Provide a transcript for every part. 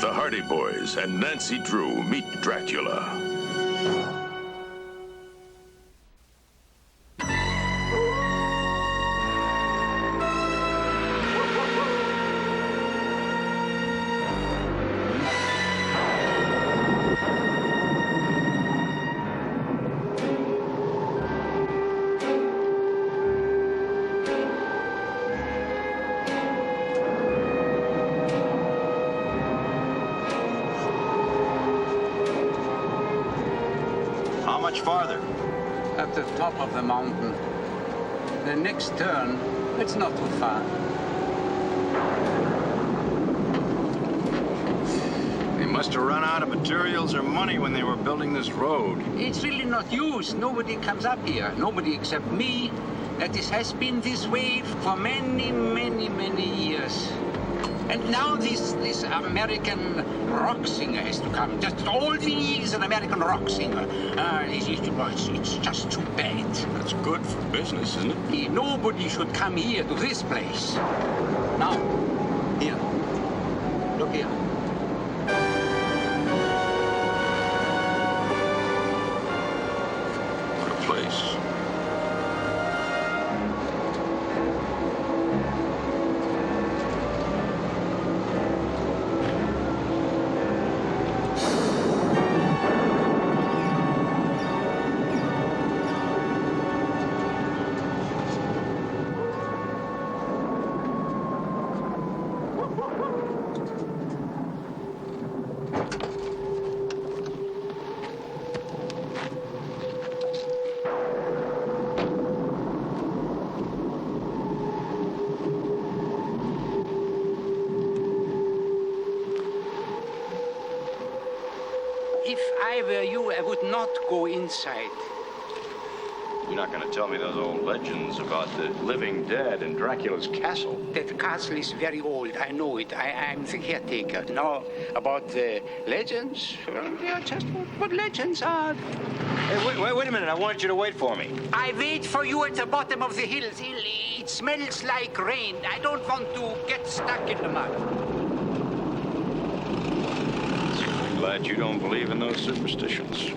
The Hardy Boys and Nancy Drew meet Dracula. How much farther? At the top of the mountain. The next turn, it's not too far. They must have run out of materials or money when they were building this road. It's really not used. Nobody comes up here. Nobody except me. That this has been this way for many, many, many years. And now this American rock singer has to come. Just all we need is an American rock singer. It's just too bad. That's good for business, isn't it? Nobody should come here to this place. Now, here. Look here. What a place. If I were you, I would not go inside. You're not going to tell me those old legends about the living dead in Dracula's castle. That castle is very old. I know it. I'm the caretaker. Now, about the legends, well, they are just what legends are. Hey, wait a minute. I want you to wait for me. I wait for you at the bottom of the hills. It smells like rain. I don't want to get stuck in the mud. I'm glad you don't believe in those superstitions.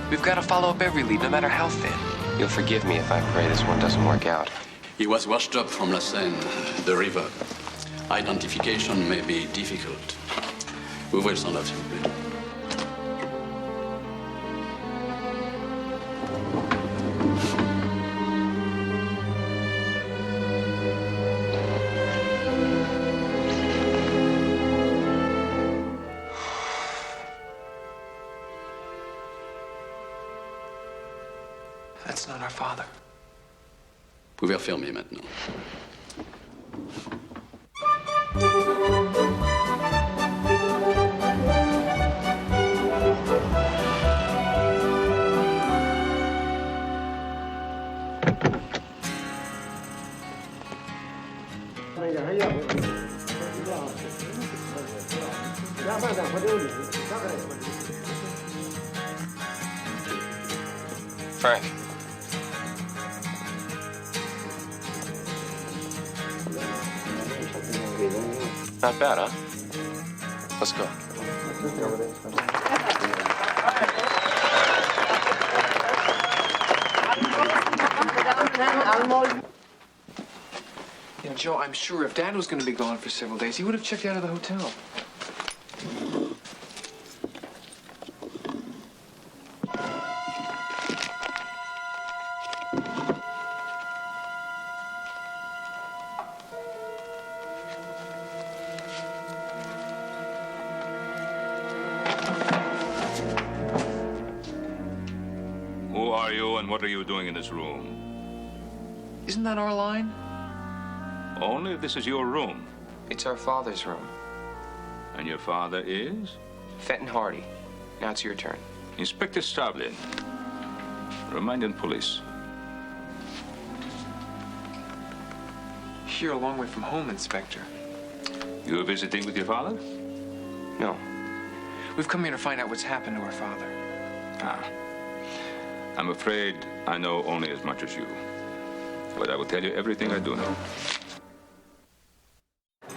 We've got to follow up every lead, no matter how thin. You'll forgive me if I pray this one doesn't work out. He was washed up from La Seine, the river. Identification may be difficult. We will s'en off, s'il vous plaît. That's not our father. Vous pouvez refermer maintenant. Frank. Not bad, huh? Let's go. You know, Joe, I'm sure if Dad was going to be gone for several days, he would have checked out of the hotel. Who are you and what are you doing in this room? Isn't that our line? Only if this is your room. It's our father's room. And your father is? Fenton Hardy. Now it's your turn. Inspector Stavlin. Romanian police. You're a long way from home, Inspector. You visiting with your father? No. We've come here to find out what's happened to our father. Ah. I'm afraid I know only as much as you. But I will tell you everything I do know.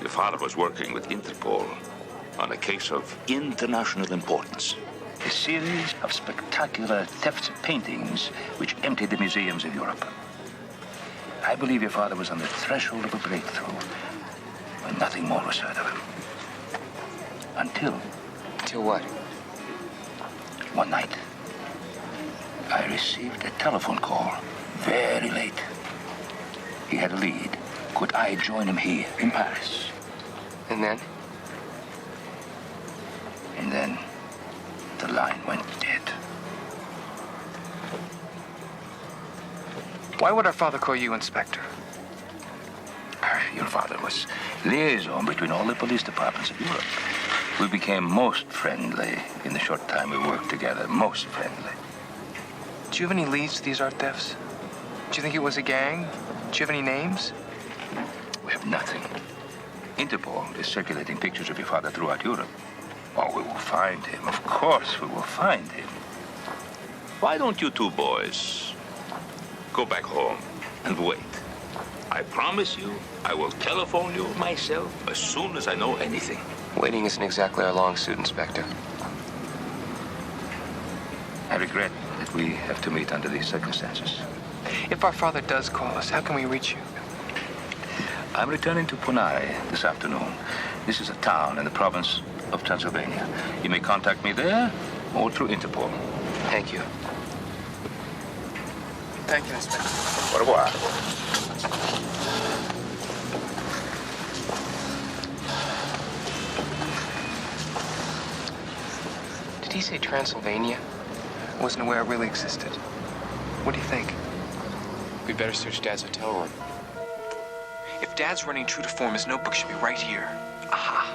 Your father was working with Interpol on a case of international importance. A series of spectacular thefts of paintings which emptied the museums of Europe. I believe your father was on the threshold of a breakthrough when nothing more was heard of him. Until Till what? one night, I received a telephone call very late. He had a lead. Could I join him here in Paris? And then? And then the line went dead. Why would our father call you Inspector? Your father was liaison between all the police departments of Europe. We became most friendly in the short time we worked together. Most friendly. Do you have any leads to these art thefts? Do you think it was a gang? Do you have any names? We have nothing. Interpol is circulating pictures of your father throughout Europe. Oh, we will find him. Of course, we will find him. Why don't you two boys go back home and wait? I promise you, I will telephone you myself as soon as I know anything. Waiting isn't exactly our long suit, Inspector. I regret that we have to meet under these circumstances. If our father does call us, how can we reach you? I'm returning to Punare this afternoon. This is a town in the province of Transylvania. You may contact me there or through Interpol. Thank you. Thank you, Inspector. Au revoir. Did he say Transylvania? I wasn't aware it really existed. What do you think? We'd better search Dad's hotel room. If Dad's running true to form, his notebook should be right here. Aha.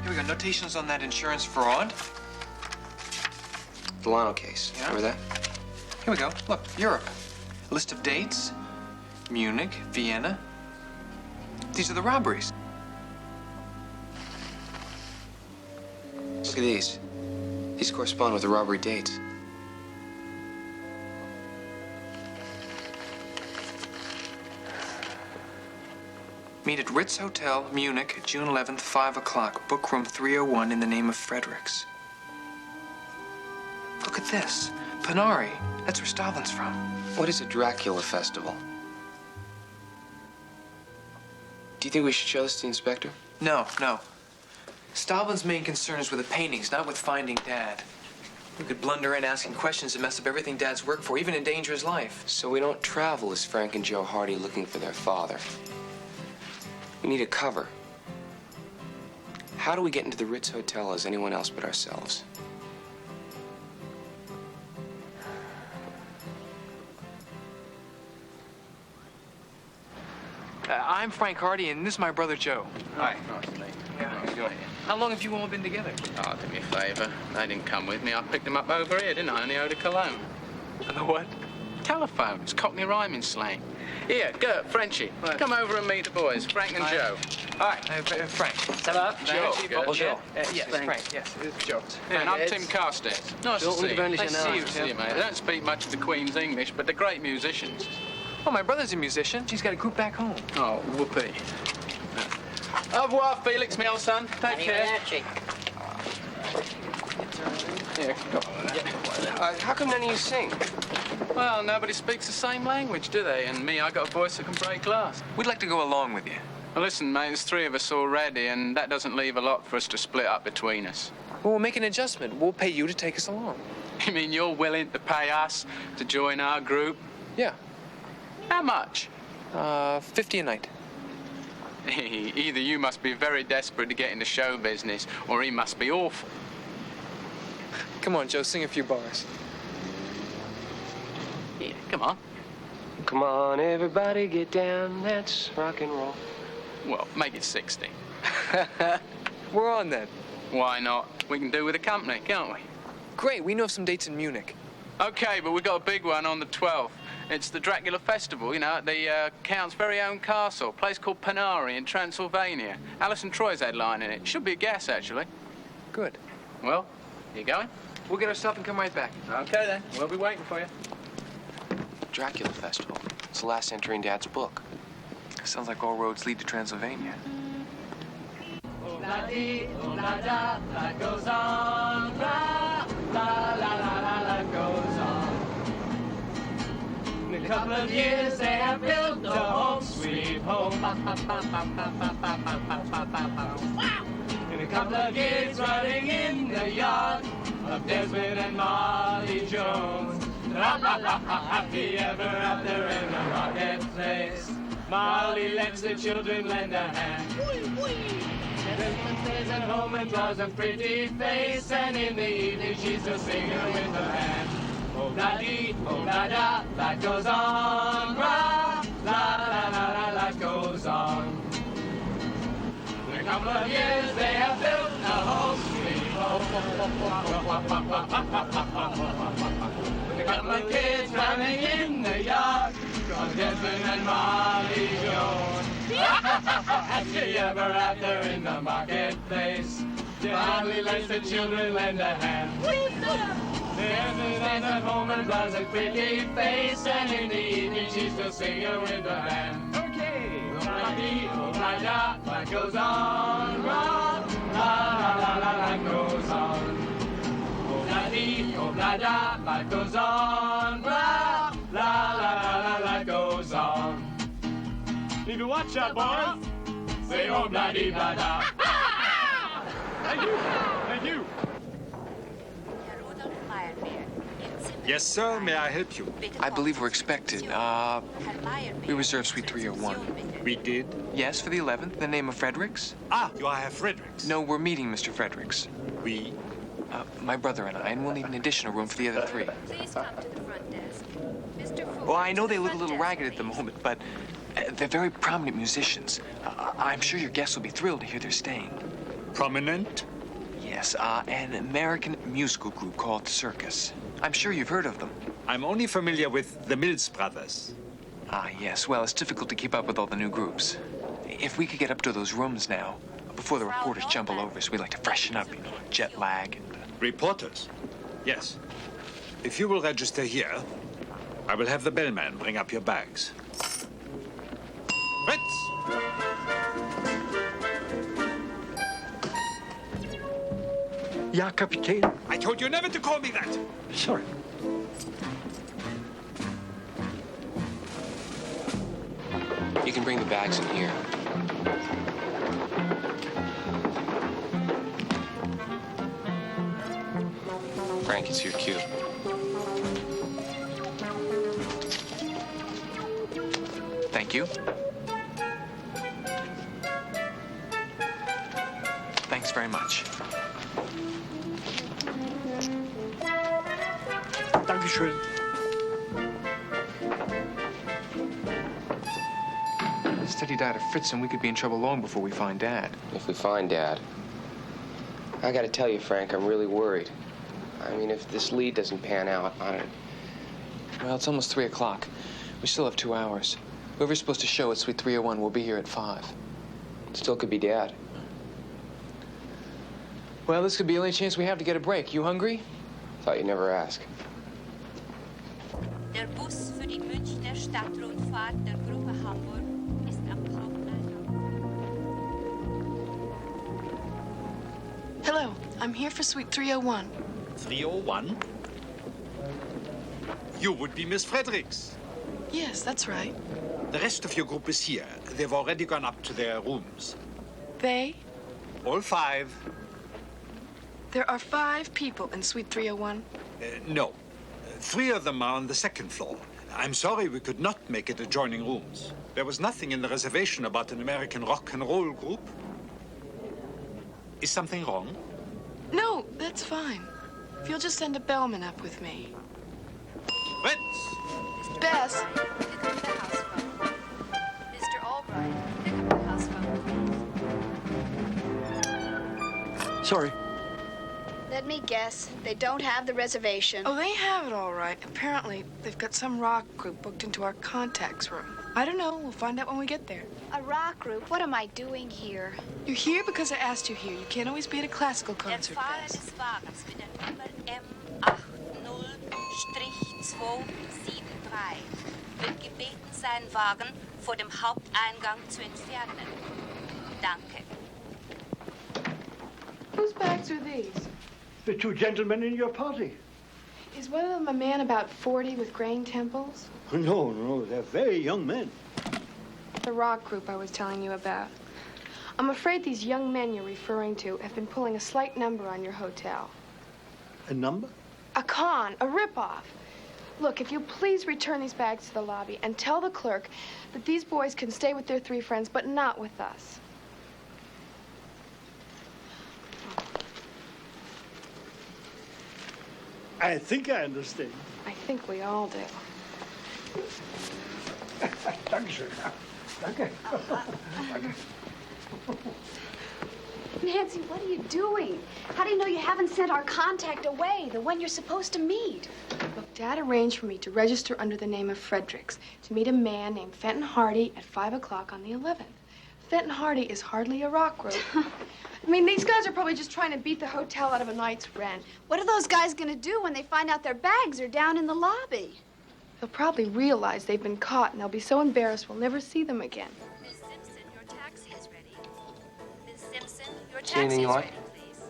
Here we go. Notations on that insurance fraud. Delano case. Yeah. Remember that? Here we go. Look, Europe. A list of dates. Munich, Vienna. These are the robberies. Look at these. These correspond with the robbery dates. Meet at Ritz Hotel, Munich, June 11th, 5 o'clock. Book room 301 in the name of Fredericks. Look at this. Panari. That's where Stalin's from. What is a Dracula festival? Do you think we should show this to the inspector? No. Stalin's main concern is with the paintings, not with finding Dad. We could blunder in asking questions and mess up everything Dad's worked for, even endanger his life. So we don't travel as Frank and Joe Hardy looking for their father. We need a cover. How do we get into the Ritz Hotel as anyone else but ourselves? I'm Frank Hardy, and this is my brother Joe. Hi. Nice to meet you. Yeah. How you doing? How long have you all been together? Oh, do me a favour. They didn't come with me. I picked them up over here, didn't I? On the Eau de Cologne. The what? Telephone. It's Cockney rhyming slang. Here, Gert, Frenchie. What? Come over and meet the boys, Frank and Joe. Hi. Frank. Ça va? Joe. Joe. Yes, Frank. Yes, it's Joe. Yeah, and I'm Tim Carstairs. Nice to see you. ungewöhnlicher Nice to see you, Name. see you, mate. They don't speak much of the Queen's English, but they're great musicians. Oh, my brother's a musician. He's got a group back home. Oh, whoopee. Au revoir, Felix, my old son. Take care. Here, go. How come none of you sing? Well, nobody speaks the same language, do they? And me, I got a voice that can break glass. We'd like to go along with you. Well, listen, mate, there's 3 of us already, and that doesn't leave a lot for us to split up between us. Well, we'll make an adjustment. We'll pay you to take us along. You mean you're willing to pay us to join our group? Yeah. How much? 50 a night. Either you must be very desperate to get into show business, or he must be awful. Come on, Joe, sing a few bars. Yeah, come on. Come on, everybody, get down. Let's rock and roll. Well, make it 60. We're on then. Why not? We can do with a company, can't we? Great, we know some dates in Munich. Okay, but we got a big one on the 12th. It's the Dracula Festival, you know, at the Count's very own castle, a place called Panari in Transylvania. Alison Troy's headlining it. Should be a guess, actually. Good. Well, you going? We'll get our stuff and come right back. Okay, then. We'll be waiting for you. Dracula Festival. It's the last entry in Dad's book. Sounds like all roads lead to Transylvania. La-dee, la-da, life goes on. La goes on. In a couple of years, they have built a home, sweet home. In a couple of years, running in the yard of Desmond and Molly Jones. Happy ever after in the marketplace. Molly lets the children lend a hand. Desmond stays at home and draws a pretty face, and in the evening she's a singer with her hand. Oh la dee, oh la da, life goes on. La, life goes on. In a couple of years they have built a home, sweet home. With a couple of kids running in the yard of Desmond and Molly Jones. Happy ever after in the marketplace. Molly lets the children lend a hand. Desmond stands at home and draws a pretty face, and in the evening she's still singing with the band. Okay. Oh la da, life goes on. La life goes on. Oh la dee, oh la da, life goes on. La life goes on. Need to watch out, boys. Say oh blah dee blah da. Thank you. Thank you. Yes, sir. May I help you? I believe we're expected. We reserved suite 301. We did. Yes, for the 11th. The name of Fredericks? Ah, you are Herr Fredericks. No, we're meeting Mr. Fredericks. We? My brother and I, and we'll need an additional room for the other 3. Please come to the front desk. Mr. Ford, Well, I know they the look a front little desk, ragged at the please. moment, but they're very prominent musicians. I'm sure your guests will be thrilled to hear they're staying. Prominent? Yes, an American musical group called the Circus. I'm sure you've heard of them. I'm only familiar with the Mills Brothers. Ah, yes. Well, it's difficult to keep up with all the new groups. If we could get up to those rooms now, before the reporters jump all over us, we like to freshen up, you know, jet lag and... Reporters? Yes. If you will register here, I will have the bellman bring up your bags. Fritz! Ja, kapitein. I told you never to call me that. Sorry. You can bring the bags in here. Frank, it's your cue. Thank you. Thanks very much. Dankeschön. Steady diet of Fritz, and we could be in trouble long before we find Dad. If we find Dad. I gotta tell you, Frank, I'm really worried. I mean, if this lead doesn't pan out, I don't... Well, it's almost 3 o'clock. We still have 2 hours. Whoever's supposed to show at Suite 301 will be here at 5. Still could be Dad. Well, this could be the only chance we have to get a break. You hungry? Thought you'd never ask. Der Bus für die Münchner Stadtrundfahrt der Gruppe Hamburg ist am Haupteingang. Hello, I'm here for Suite 301. 301? You would be Miss Fredericks. Yes, that's right. The rest of your group is here. They've already gone up to their rooms. They? All 5. There are 5 people in Suite 301. No. 3 of them are on the 2nd floor. I'm sorry we could not make it adjoining rooms. There was nothing in the reservation about an American rock and roll group. Is something wrong? No, that's fine. If you'll just send a bellman up with me. Fritz! Bess! Pick up the house phone. Mr. Albright, pick up the house phone. Sorry. Let me guess. They don't have the reservation. Oh, they have it all right. Apparently, they've got some rock group booked into our contacts room. I don't know. We'll find out when we get there. A rock group? What am I doing here? You're here because I asked you here. You can't always be at a classical concert, Der Fahrer Bess. des Wagens mit der Nummer M80-273 wird gebeten, seinen Wagen vor dem Haupteingang zu entfernen. Danke. Whose bags are these? The 2 gentlemen in your party. Is one of them a man about 40 with graying temples? No, no, they're very young men. The rock group I was telling you about. I'm afraid these young men you're referring to have been pulling a slight number on your hotel. A number? A con, a ripoff. Look, if you please return these bags to the lobby and tell the clerk that these boys can stay with their 3 friends, but not with us. I think I understand. I think we all do. Dankeschön. Danke. Nancy, what are you doing? How do you know you haven't sent our contact away, the one you're supposed to meet? Look, Dad arranged for me to register under the name of Fredericks to meet a man named Fenton Hardy at 5 o'clock on the 11th. Fenton Hardy is hardly a rock group. I mean, these guys are probably just trying to beat the hotel out of a night's rent. What are those guys gonna do when they find out their bags are down in the lobby? They'll probably realize they've been caught, and they'll be so embarrassed we'll never see them again. Miss Simpson, your taxi is ready. Miss Simpson, your See anything taxi you is like? ready, please.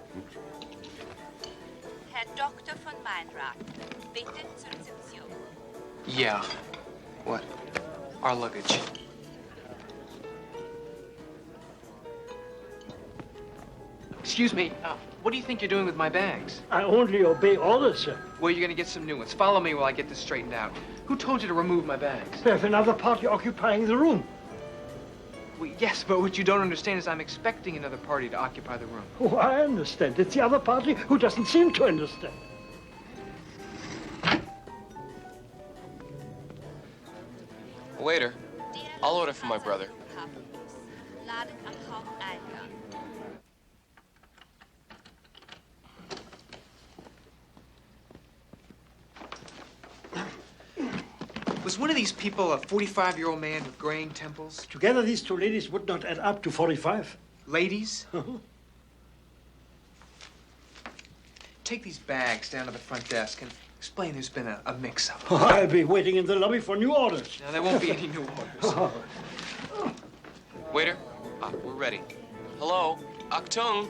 Herr Dr. von Meinrad, bitte zur Rezeption. Yeah. What? Our luggage. Excuse me, what do you think you're doing with my bags? I only obey orders, sir. Well, you're gonna get some new ones. Follow me while I get this straightened out. Who told you to remove my bags? There's another party occupying the room. Well, yes, but what you don't understand is I'm expecting another party to occupy the room. Oh, I understand. It's the other party who doesn't seem to understand. Waiter, I'll order for my brother. Laden am Haupteingang. Was one of these people a 45-year-old man with graying temples? Together, these 2 ladies would not add up to 45. Ladies? Take these bags down to the front desk and explain there's been a mix-up. I'll be waiting in the lobby for new orders. Now, there won't be any new orders. Waiter, we're ready. Hello, Achtung.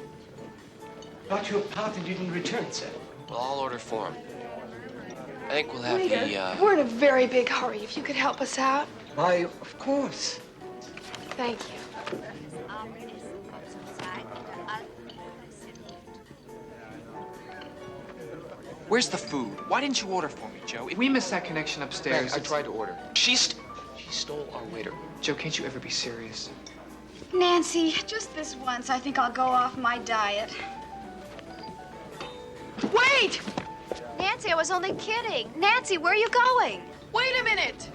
But your party didn't return, sir. Well, I'll order for him. I think we'll have Waiter, we're in a very big hurry. If you could help us out. Why, of course. Thank you. Where's the food? Why didn't you order for me, Joe? We missed that connection upstairs. I tried to order. She stole our waiter. Joe, can't you ever be serious? Nancy, just this once, I think I'll go off my diet. Wait! Nancy, I was only kidding. Nancy, where are you going? Wait a minute!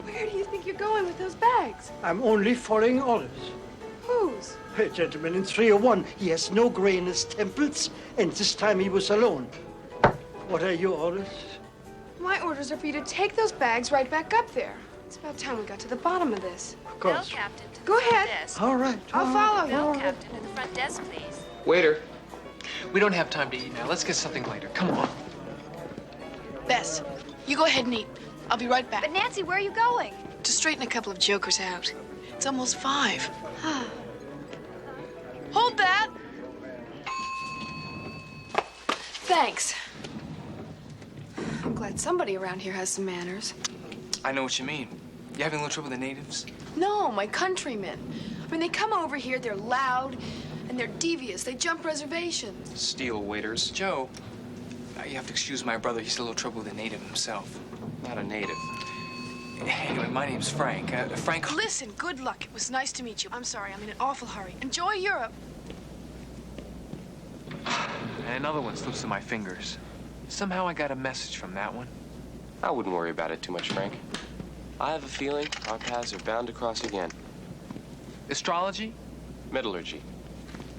Where do you think you're going with those bags? I'm only following orders. Whose? A gentleman in 301. He has no gray in his temples, and this time he was alone. What are your orders? My orders are for you to take those bags right back up there. It's about time we got to the bottom of this. Of course. Captain, to the Go front ahead. desk. All right. I'll follow you. Bill, Captain, to the front desk, please. Waiter. We don't have time to eat now. Let's get something later. Come on. Bess, you go ahead and eat. I'll be right back. But Nancy, where are you going? To straighten a couple of jokers out. It's almost 5. Hold that! Thanks. I'm glad somebody around here has some manners. I know what you mean. You having a little trouble with the natives? No, my countrymen. I mean, they come over here, they're loud, and they're devious. They jump reservations. Steel waiters. Joe, you have to excuse my brother. He's a little trouble with a native himself. Not a native. Anyway, my name's Frank. Frank. Listen, good luck. It was nice to meet you. I'm sorry, I'm in an awful hurry. Enjoy Europe. And another one slips through my fingers. Somehow I got a message from that one. I wouldn't worry about it too much, Frank. I have a feeling our paths are bound to cross again. Astrology? Metallurgy.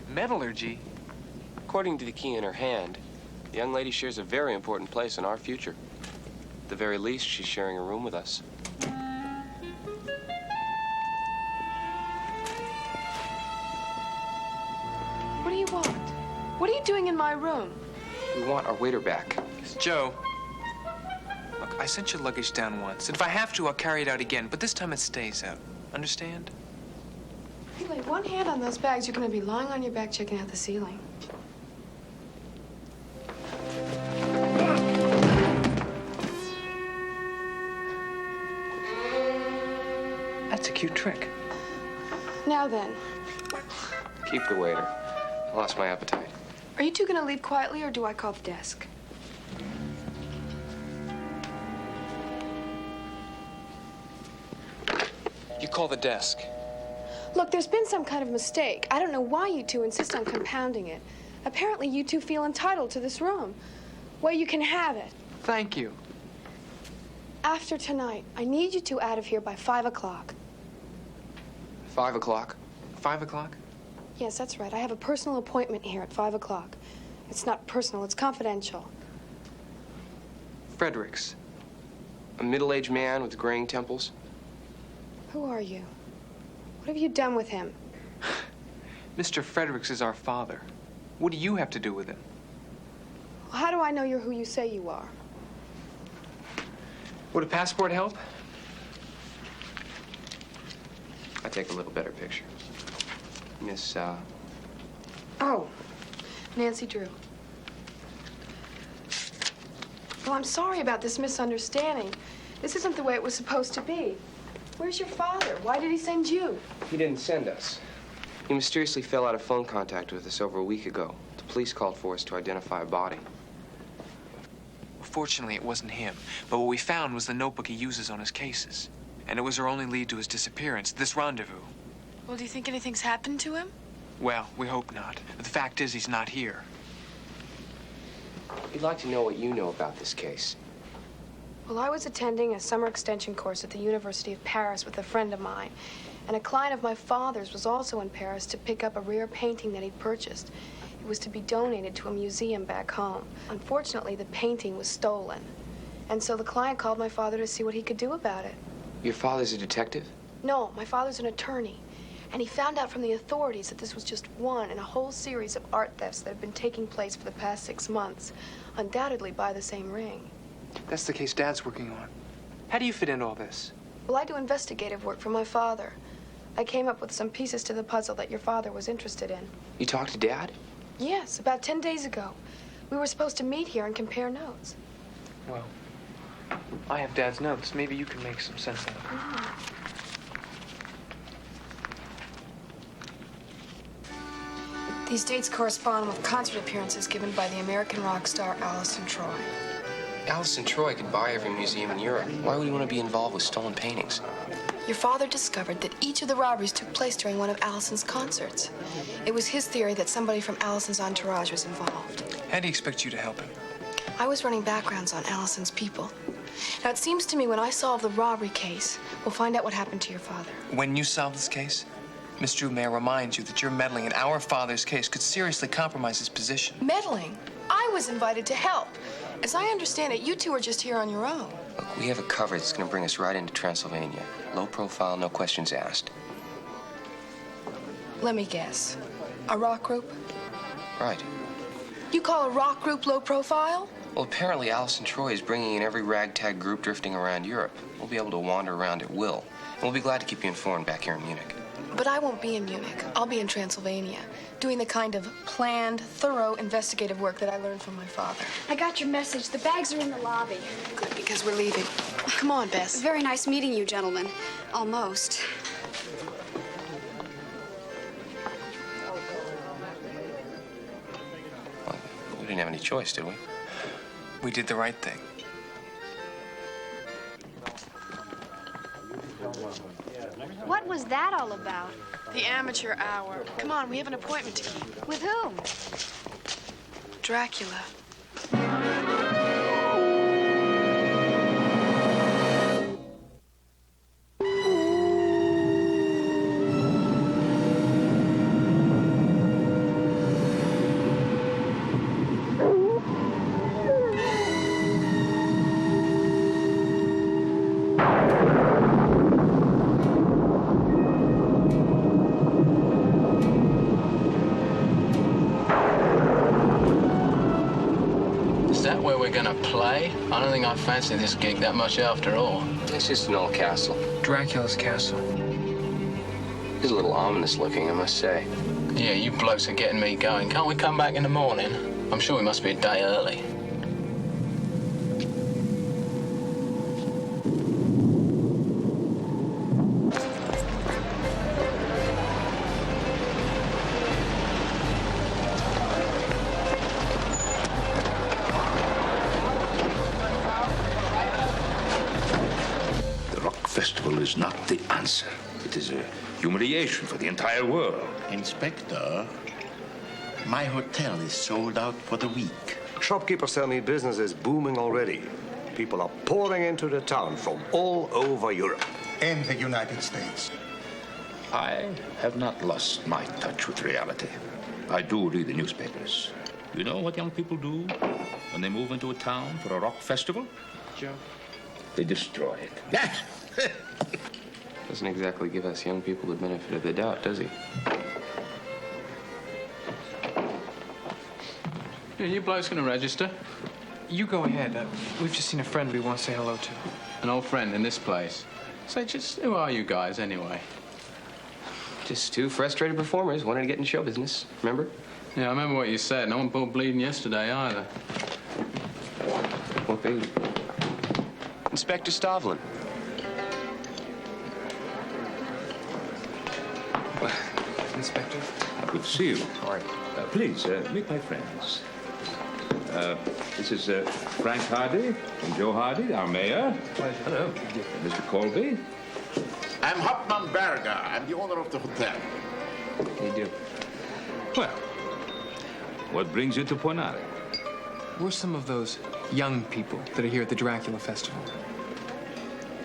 Metallurgy? According to the key in her hand, the young lady shares a very important place in our future. At the very least, she's sharing a room with us. What do you want? What are you doing in my room? We want our waiter back. Joe, look, I sent your luggage down once. And if I have to, I'll carry it out again. But this time it stays out. Understand? If you lay one hand on those bags, you're going to be lying on your back checking out the ceiling. That's a cute trick. Now then, Keep the waiter. I lost my appetite. are you two going to leave quietly, or do I call the desk? You call the desk. Look, there's been some kind of mistake. I don't know why you two insist on compounding it. Apparently, you two feel entitled to this room. Well, you can have it. Thank you. After tonight, I need you two out of here by 5 o'clock. 5 o'clock? 5 o'clock? Yes, that's right. I have a personal appointment here at 5 o'clock. It's not personal, it's confidential. Fredericks. A middle-aged man with graying temples? Who are you? What have you done with him? Mr. Fredericks is our father. What do you have to do with him? Well, how do I know you're who you say you are? Would a passport help? I take a little better picture. Miss, Oh, Nancy Drew. Well, I'm sorry about this misunderstanding. This isn't the way it was supposed to be. Where's your father? Why did he send you? He didn't send us. He mysteriously fell out of phone contact with us over a week ago. The police called for us to identify a body. Fortunately, it wasn't him. But what we found was the notebook he uses on his cases. And it was our only lead to his disappearance, this rendezvous. Well, do you think anything's happened to him? Well, we hope not. But the fact is, he's not here. We'd like to know what you know about this case. Well, I was attending a summer extension course at the University of Paris with a friend of mine. And a client of my father's was also in Paris to pick up a rare painting that he'd purchased. It was to be donated to a museum back home. Unfortunately, the painting was stolen. And so the client called my father to see what he could do about it. Your father's a detective? No, my father's an attorney. And he found out from the authorities that this was just one in a whole series of art thefts that have been taking place for the past 6 months, undoubtedly by the same ring. That's the case Dad's working on. How do you fit into all this? Well, I do investigative work for my father. I came up with some pieces to the puzzle that your father was interested in. You talked to Dad? Yes, about 10 days ago. We were supposed to meet here and compare notes. Well, I have Dad's notes. Maybe you can make some sense of it. These dates correspond with concert appearances given by the American rock star Allison Troy. Allison Troy could buy every museum in Europe. Why would he want to be involved with stolen paintings? Your father discovered that each of the robberies took place during one of Allison's concerts. It was his theory that somebody from Allison's entourage was involved. How do you expect you to help him? I was running backgrounds on Allison's people. Now, it seems to me when I solve the robbery case, we'll find out what happened to your father. When you solve this case, Miss Drew, may I remind you that your meddling in our father's case could seriously compromise his position. Meddling? I was invited to help. As I understand it, you two are just here on your own. Look, we have a cover that's going to bring us right into Transylvania. Low profile, no questions asked. Let me guess. A rock group? Right. You call a rock group low profile? Well, apparently Allison Troy is bringing in every ragtag group drifting around Europe. We'll be able to wander around at will. And we'll be glad to keep you informed back here in Munich. But I won't be in Munich. I'll be in Transylvania, doing the kind of planned, thorough, investigative work that I learned from my father. I got your message. The bags are in the lobby. Good, because we're leaving. Come on, Bess. Very nice meeting you, gentlemen. Almost. Well, we didn't have any choice, did we? We did the right thing. What was that all about? The amateur hour. Come on, we have an appointment to keep. With whom? Dracula. I don't think I fancy this gig that much after all. It's just an old castle. Dracula's castle. It's a little ominous looking, I must say. Yeah, you blokes are getting me going. Can't we come back in the morning? I'm sure we must be a day early. Is not the answer. It is a humiliation for the entire world. Inspector, my hotel is sold out for the week. Shopkeepers tell me business is booming already. People are pouring into the town from all over Europe. And the United States. I have not lost my touch with reality. I do read the newspapers. You know what young people do when they move into a town for a rock festival? Joe. They destroy it. Doesn't exactly give us young people the benefit of the doubt, does he? Yeah, you blokes gonna register? You go ahead. We've just seen a friend we want to say hello to. An old friend in this place. Say, just who are you guys, anyway? Just two frustrated performers wanting to get in show business, remember? Yeah, I remember what you said. No one pulled bleeding yesterday, either. What baby? Inspector Stovlin. Inspector. Good to see you. All right. Please, meet my friends. This is Frank Hardy and Joe Hardy, our mayor. Pleasure. Hello. Mr. Colby. I'm Hauptmann Berger. I'm the owner of the hotel. How you do? Well, what brings you to Ponare? We're some of those young people that are here at the Dracula Festival.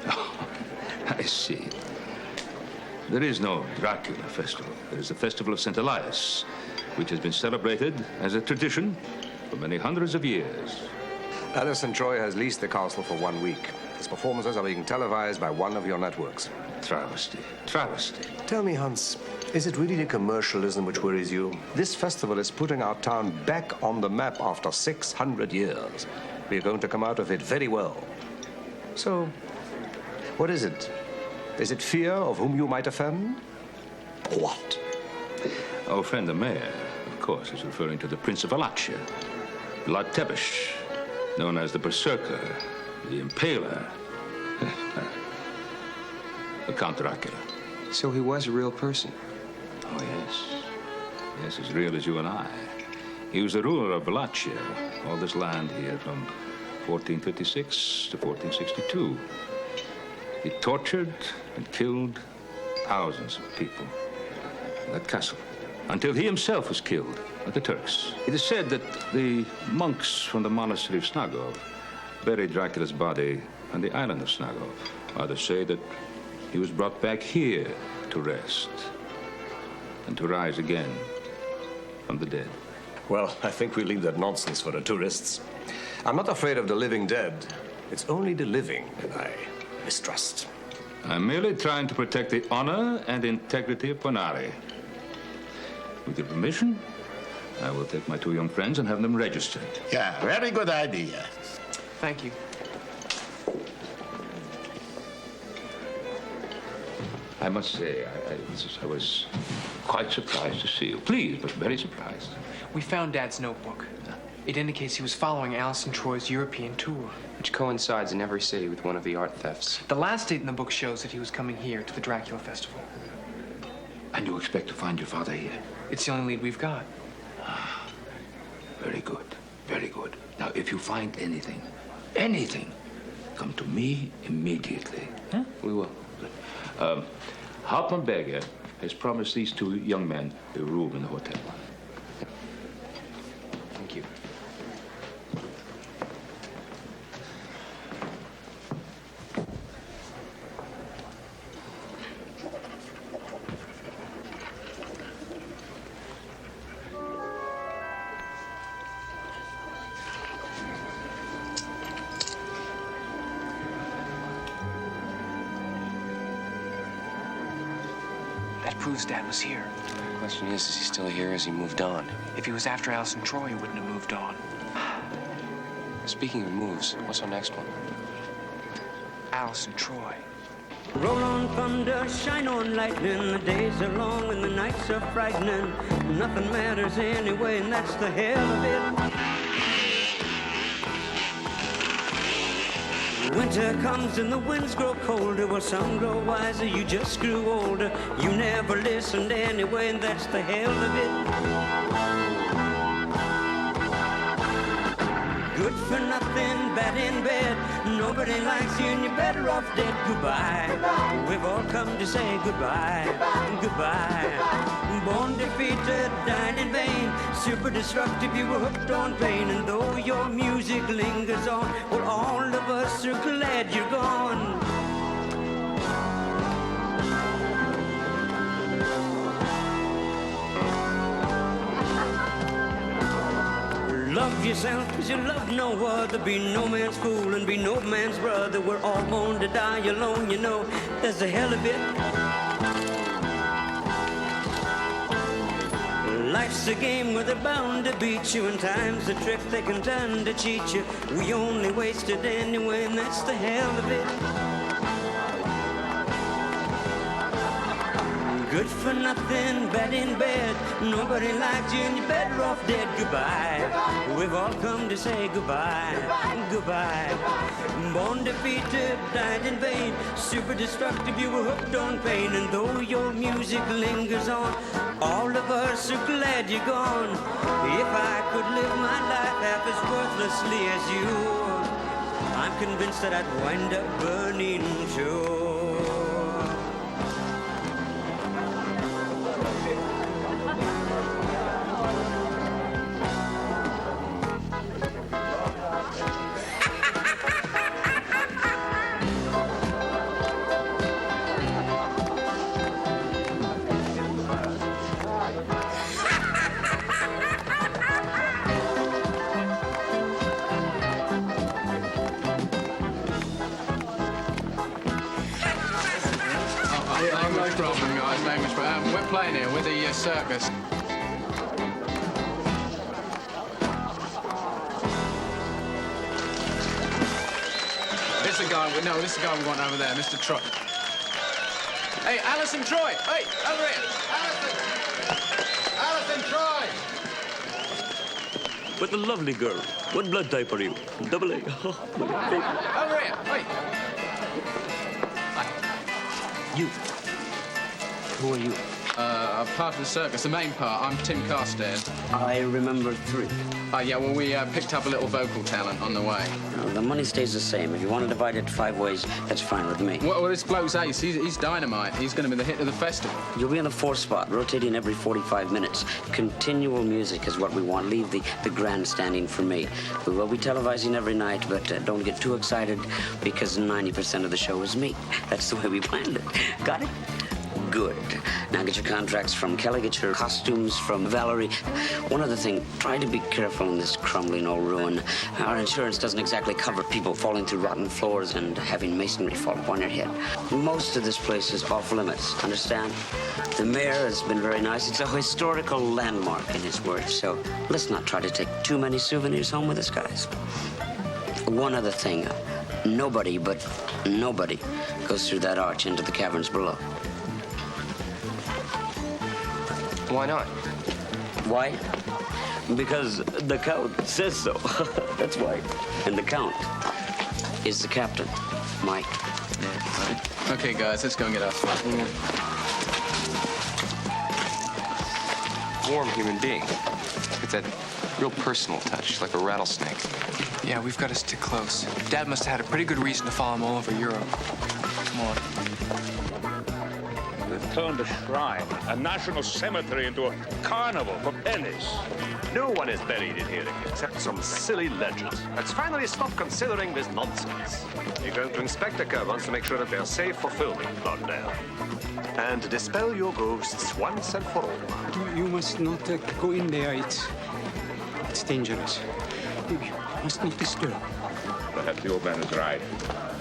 Oh, I see. There is no Dracula Festival. There is the Festival of St. Elias, which has been celebrated as a tradition for many hundreds of years. Allison Troy has leased the castle for 1 week. His performances are being televised by one of your networks. Travesty. Travesty. Tell me, Hans, is it really the commercialism which worries you? This festival is putting our town back on the map after 600 years. We're going to come out of it very well. So, what is it? Is it fear of whom you might offend? What? Our friend the mayor, of course, is referring to the Prince of Wallachia, Vlad Tepes, known as the Berserker, the Impaler, the Count Dracula. So he was a real person? Oh, yes. Yes, as real as you and I. He was the ruler of Wallachia, all this land here from 1456 to 1462. He tortured and killed thousands of people in that castle, until he himself was killed by the Turks. It is said that the monks from the monastery of Snagov buried Dracula's body on the island of Snagov. Others say that he was brought back here to rest and to rise again from the dead. Well, I think we leave that nonsense for the tourists. I'm not afraid of the living dead. It's only the living that I mistrust. I'm merely trying to protect the honor and integrity of Ponari. With your permission, I will take my two young friends and have them registered. Yeah, very good idea. Thank you. I must say, I was quite surprised to see you. Pleased, but very surprised. We found Dad's notebook. It indicates he was following Alison Troy's European tour. Which coincides in every city with one of the art thefts. The last date in the book shows that he was coming here to the Dracula Festival. And you expect to find your father here? It's the only lead we've got. Very good, very good. Now, if you find anything, come to me immediately. Huh? We will. Hauptmann Berger has promised these two young men a room in the hotel. Thank you. That proves Dad was here. The question is he still here? Has he moved on? If he was after Alison Troy, he wouldn't have moved on. Speaking of moves, what's our next one? Alison Troy. Roll on thunder, shine on lightning. The days are long and the nights are frightening. Nothing matters anyway, and that's the hell of it. Winter comes and the winds grow colder. Well, some grow wiser, you just grew older. You never listened anyway, and that's the hell of it. Good for nothing, bad in bed. Nobody likes you and you're better off dead. Goodbye. We've all come to say goodbye. Goodbye. Born defeated, died in vain. Super destructive, you were hooked on pain. And though your music lingers on, well, all of us are glad you're gone. Love yourself cause you love no other. Be no man's fool and be no man's brother. We're all born to die alone, you know. There's a hell of it. Life's a game where they're bound to beat you, and time's a trick they can turn to cheat you. We only wasted anyway, and that's the hell of it. Good for nothing, bad in bed. Nobody likes you and you're better off dead. Goodbye. We've all come to say goodbye. Goodbye. Born defeated, died in vain. Super destructive, you were hooked on pain. And though your music lingers on, all of us are glad you're gone. If I could live my life half as worthlessly as you, I'm convinced that I'd wind up burning too. We're playing here with the circus. This is the guy we want over there, Mr. Trot. Hey, Alison Troy! Hey, over here! Alison Troy! But the lovely girl. What blood type are you? Double A. Oh, my baby. Over here! Hey! You. Who are you? Part of the circus, the main part. I'm Tim Carstairs. I remember 3. Yeah, well, we picked up a little vocal talent on the way. The money stays the same. If you want to divide it 5 ways, that's fine with me. Well, this bloke's ace. He's dynamite. He's going to be the hit of the festival. You'll be in the 4th spot, rotating every 45 minutes. Continual music is what we want. Leave the grandstanding for me. We will be televising every night, but don't get too excited because 90% of the show is me. That's the way we planned it. Got it? Good. Now get your contracts from Kelly, get your costumes from Valerie. One other thing, try to be careful in this crumbling old ruin. Our insurance doesn't exactly cover people falling through rotten floors and having masonry fall upon your head. Most of this place is off limits, understand? The mayor has been very nice. It's a historical landmark in his words, so let's not try to take too many souvenirs home with us, guys. One other thing, nobody goes through that arch into the caverns below. Why not? Why? Because the Count says so. That's why. And the Count is the captain, Mike. Yeah, right. Okay, guys, let's go and get our fun. Warm human being. It's that real personal touch, like a rattlesnake. Yeah, we've got to stick close. Dad must have had a pretty good reason to follow him all over Europe. Come on. They've turned a shrine, a national cemetery, into a carnival for pennies. No one is buried in here except some silly legends. Let's finally stop considering this nonsense. You're going to inspect the caverns to make sure that they're safe for filming, Lordale. And dispel your ghosts once and for all. You must not go in there. It's dangerous. You must not disturb. Perhaps the old man is right.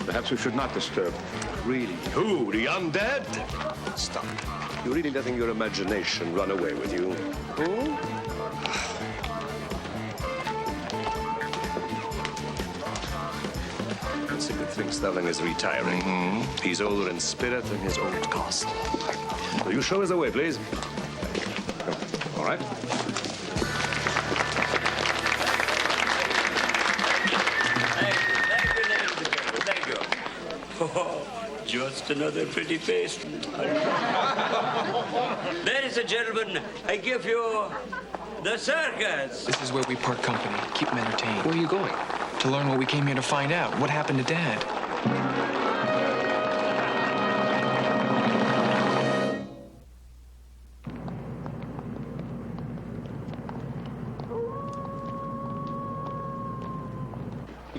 Perhaps we should not disturb. Really? Who? The undead? Stop. You're really letting your imagination run away with you. Who? It's a good thing Sterling is retiring. He's older in spirit than his old castle. Will you show us the way, please? All right. Thank you. Oh, just another pretty face. Ladies and gentlemen, I give you the circus. This is where we part company. Keep them entertained. Where are you going? To learn what we came here to find out. What happened to Dad?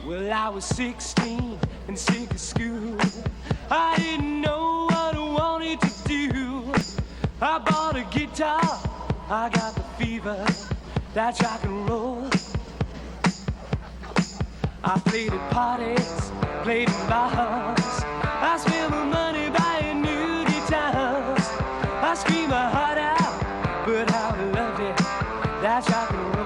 Well, I was 16 and sick of school. I didn't know what I wanted to do. I bought a guitar, I got the fever, that's rock and roll. I played at parties, played in bars. I spent my money buying new guitars. I screamed my heart out, but how I loved it, that's rock and roll.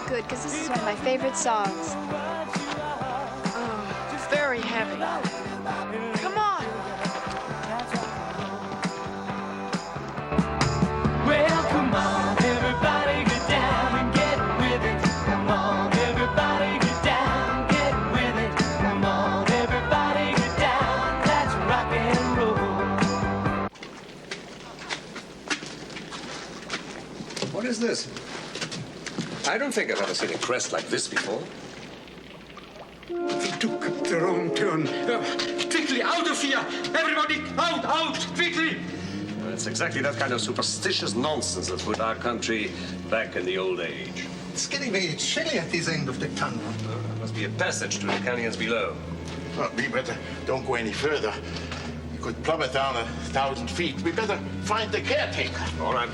Because this is one of my favorite songs. Oh, very heavy. Come on. Well, come on, everybody get down and get with it. Come on, everybody get down, get with it. is this? I don't think I've ever seen a crest like this before. They took the wrong turn. Quickly, out of here! Everybody, out, quickly! It's exactly that kind of superstitious nonsense that put our country back in the old age. It's getting very chilly at this end of the tunnel. There must be a passage to the canyons below. Well, we better don't go any further. We could plummet down 1,000 feet. We better find the caretaker. All right.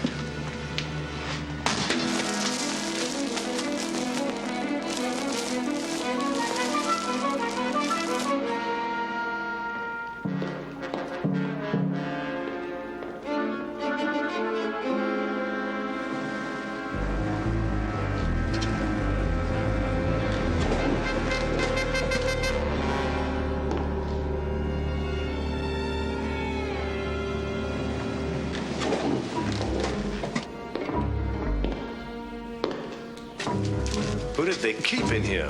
Who did they keep in here?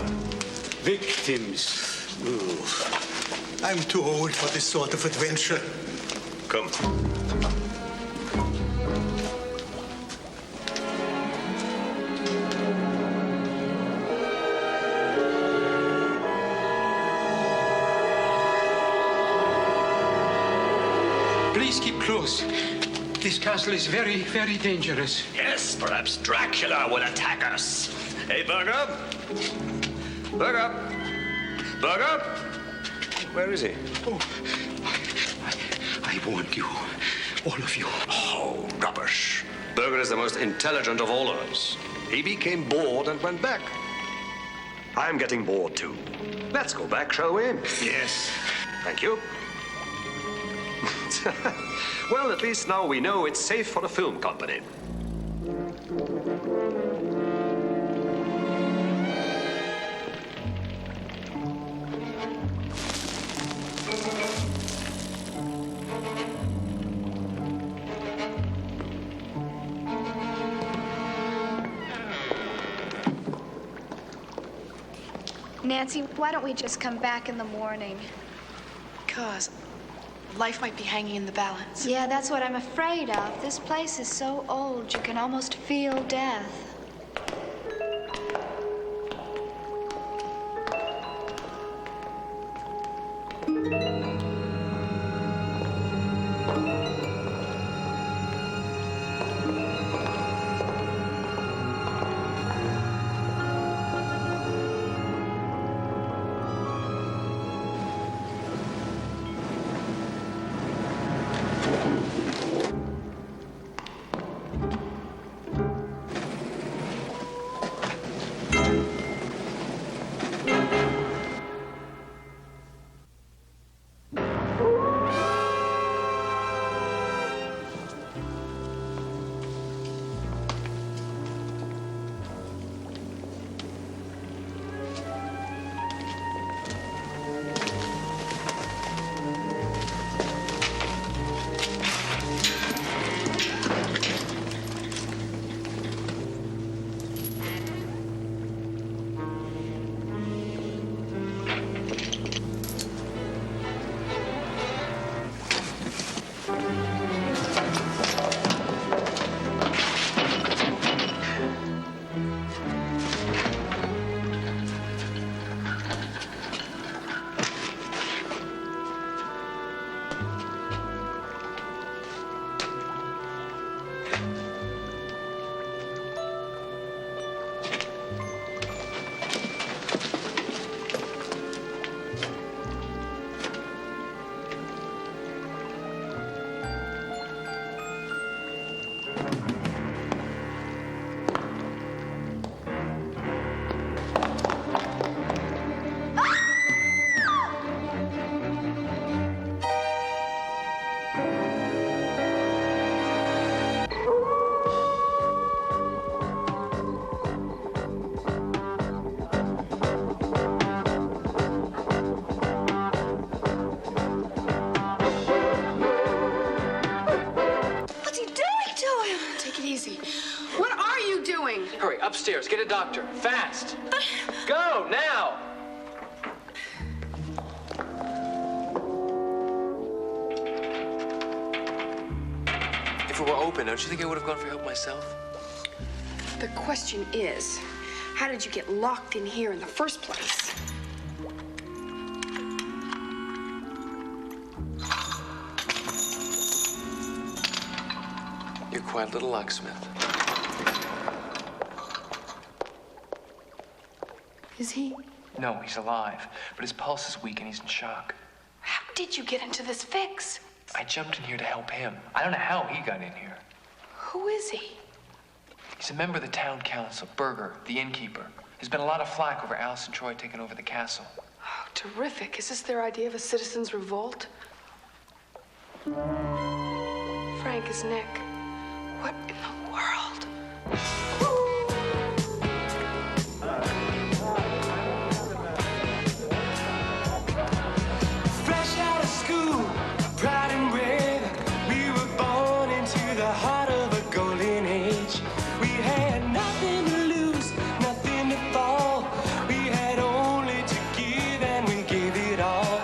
Victims. Ooh. I'm too old for this sort of adventure. Come. Please keep close. This castle is very, very dangerous. Yes, perhaps Dracula will attack us. Hey, Burger? Burger? Burger? Where is he? Oh, I warned you. All of you. Oh, rubbish. Burger is the most intelligent of all of us. He became bored and went back. I'm getting bored, too. Let's go back, shall we? Yes. Thank you. Well, at least now we know it's safe for the film company. Nancy, why don't we just come back in the morning? Because life might be hanging in the balance. Yeah, that's what I'm afraid of. This place is so old, you can almost feel death. Hurry, upstairs. Get a doctor. Fast. Go, now! If it were open, don't you think I would have gone for help myself? The question is, how did you get locked in here in the first place? You're quite a little locksmith. Is he? No, he's alive, but his pulse is weak and he's in shock. How did you get into this fix? I jumped in here to help him. I don't know how he got in here. Who is he? He's a member of the town council, Berger, the innkeeper. There's been a lot of flack over Alice and Troy taking over the castle. Oh, terrific. Is this their idea of a citizen's revolt? Frank is Nick. What in the world? Fresh out of school, proud and brave, we were born into the heart of a golden age. We had nothing to lose, nothing to fall. We had only to give, and we gave it all.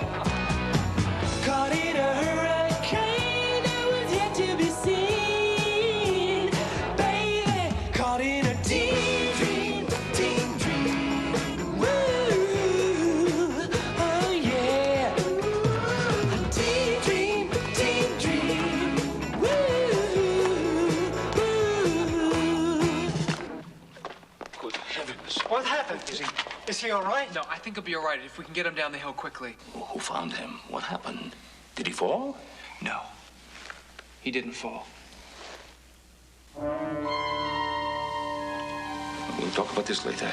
Caught in a hurricane that was yet to be seen. Baby, caught in a deep dream, deep dream. Woo, oh yeah. A deep dream, deep dream. Woo, Good heavens. What happened? Is he all right? No, I think he'll be all right if we can get him down the hill quickly. Who found him? What happened? Did he fall? No, he didn't fall. We'll talk about this later.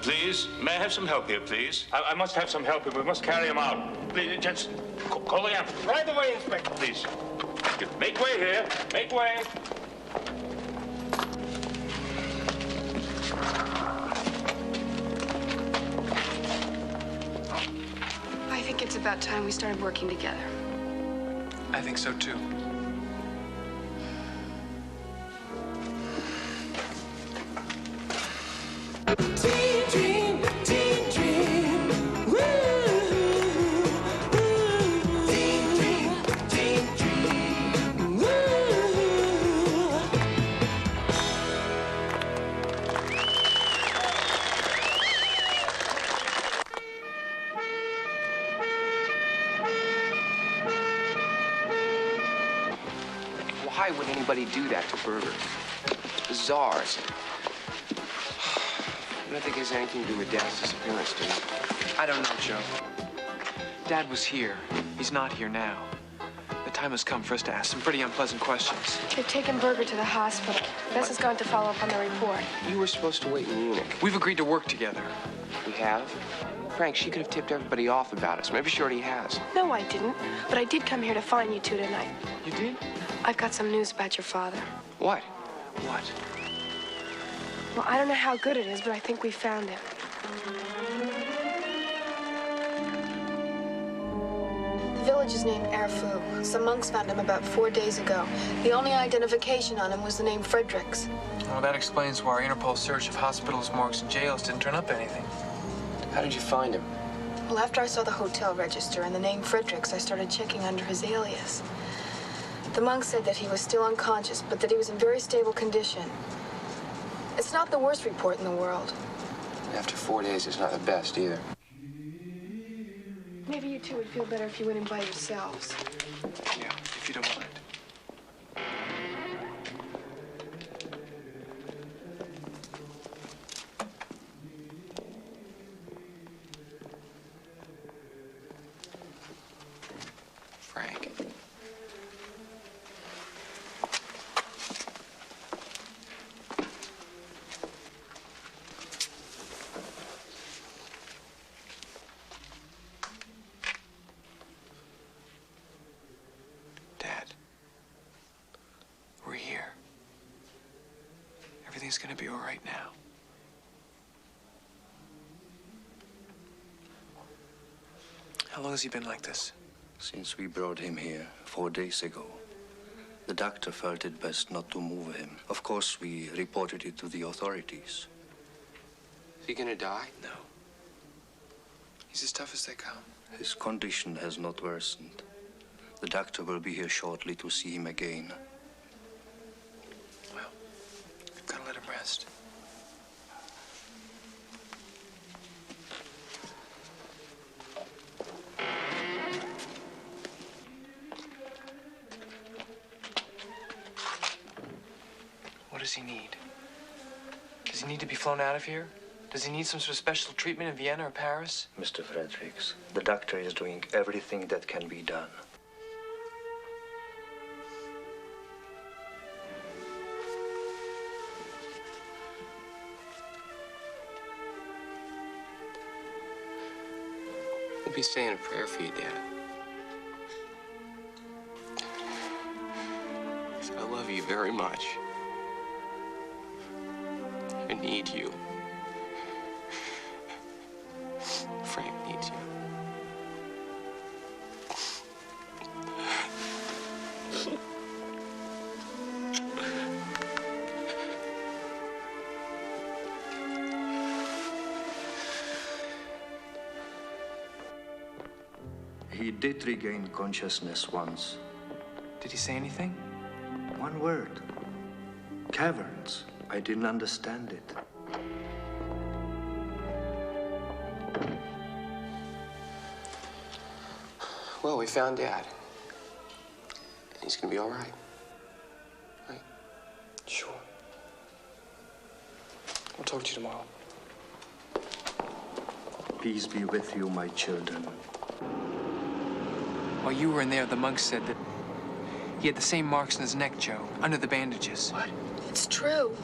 Please, may I have some help here, please? I must have some help. We must carry him out. Please, gents, call the ambulance. Right away, Inspector. Please. Make way here. Make way. I think it's about time we started working together. I think so too. deep dream, deep dream. Woo, deep dream, deep dream. Woo. Why would anybody do that to Berger? It's bizarre. I don't think it has anything to do with Dad's disappearance, do you? I don't know, Joe. Dad was here. He's not here now. The time has come for us to ask some pretty unpleasant questions. They've taken Berger to the hospital. Bess has gone to follow up on the report. You were supposed to wait in Munich. We've agreed to work together. We have? Frank, she could have tipped everybody off about us. Maybe she already has. No, I didn't. But I did come here to find you two tonight. You did? I've got some news about your father. What? What? Well, I don't know how good it is, but I think we found him. The village is named Erfu. Some monks found him about 4 days ago. The only identification on him was the name Fredericks. Well, that explains why our Interpol search of hospitals, morgues, and jails didn't turn up anything. How did you find him? Well, after I saw the hotel register and the name Fredericks, I started checking under his alias. The monk said that he was still unconscious, but that he was in very stable condition. It's not the worst report in the world. After 4 days, it's not the best either. Maybe you two would feel better if you went in by yourselves. Yeah, if you don't mind. Frank. Dad, we're here. Everything's gonna be all right now. How long has he been like this? Since we brought him here 4 days ago. The doctor felt it best not to move him. Of course, we reported it to the authorities. Is he gonna die? No. He's as tough as they come. His condition has not worsened. The doctor will be here shortly to see him again. Well, we've got to let him rest. does he need? Does he need to be flown out of here? Does he need some sort of special treatment in Vienna or Paris? Mr. Fredericks, the doctor is doing everything that can be done. We'll be saying a prayer for you, Dad. I love you very much. I need you. Frank needs you. He did regain consciousness once. Did he say anything? One word. Caverns. I didn't understand it. Well, we found Dad. He's gonna be all right. Right? Sure. I'll talk to you tomorrow. Peace be with you, my children. While you were in there, the monk said that he had the same marks in his neck, Joe, under the bandages. What? It's true.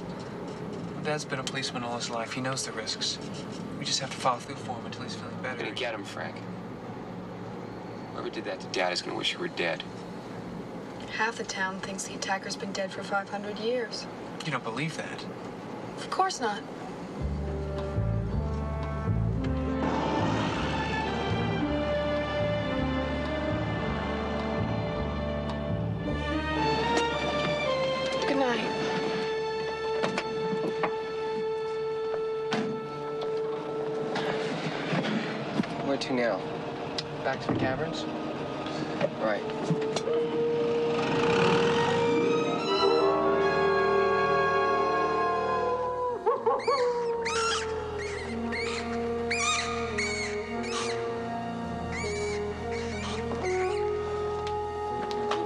Well, Dad's been a policeman all his life. He knows the risks. We just have to follow through for him until he's feeling better. We're gonna get him, Frank. Whoever did that to Dad is gonna wish he were dead. Half the town thinks the attacker's been dead for 500 years. You don't believe that? Of course not. Good night. Where to now? Back to the caverns? Right.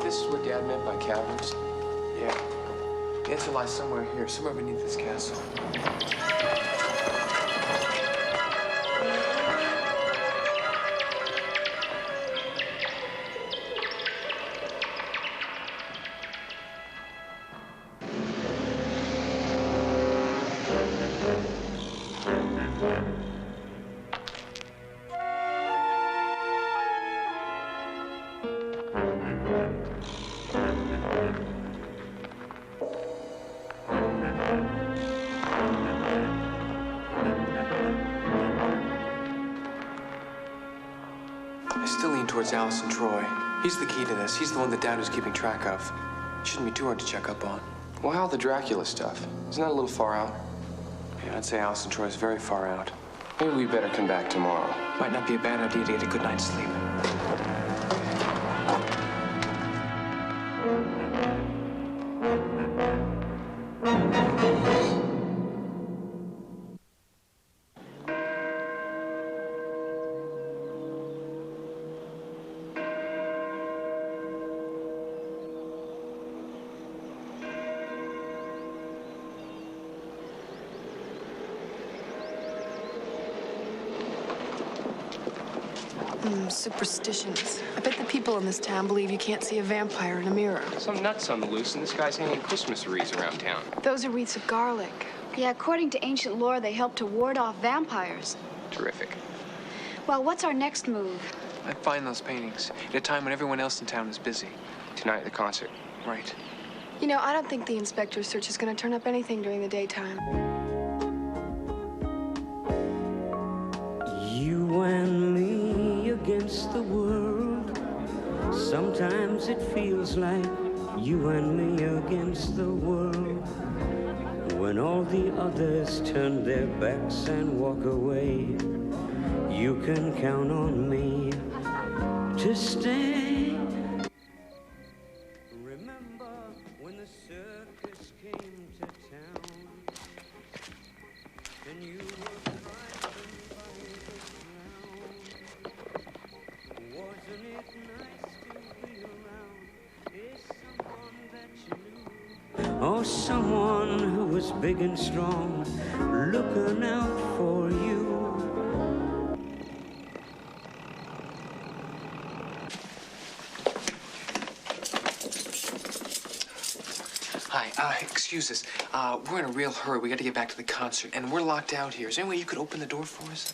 This is what Dad meant by caverns? Yeah. The answer lies somewhere here, somewhere beneath this castle. I still lean towards Allison Troy. He's the key to this. He's the one that Dad was keeping track of. Shouldn't be too hard to check up on. Well, how the Dracula stuff? Isn't that a little far out? Yeah, I'd say Allison Troy's very far out. Maybe we better come back tomorrow. Might not be a bad idea to get a good night's sleep. Superstitions. I bet the people in this town believe you can't see a vampire in a mirror. Some nuts on the loose, and this guy's hanging Christmas wreaths around town. Those are wreaths of garlic. Yeah, according to ancient lore, they help to ward off vampires. Terrific. Well, what's our next move? I'd find those paintings at a time when everyone else in town is busy. Tonight at the concert. Right. You know, I don't think the inspector's search is going to turn up anything during the daytime. You and me against the world. Sometimes it feels like you and me against the world. When all the others turn their backs and walk away, you can count on me to stay. Remember when the circus came to town and you were frightened by the clown? Wasn't it nice to be around? Is someone that you knew, or someone was big and strong, looking out for you. Hi, excuse us. We're in a real hurry. We got to get back to the concert, and we're locked out here. Is there any way you could open the door for us?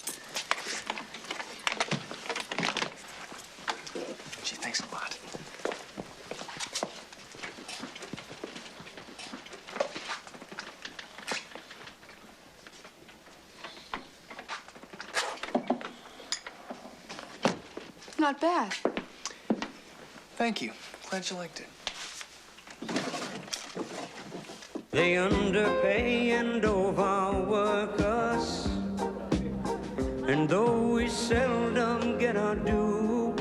Gee, thanks a lot. Not bad. Thank you. Glad you liked it. They underpay and overwork us, and though we seldom get our due,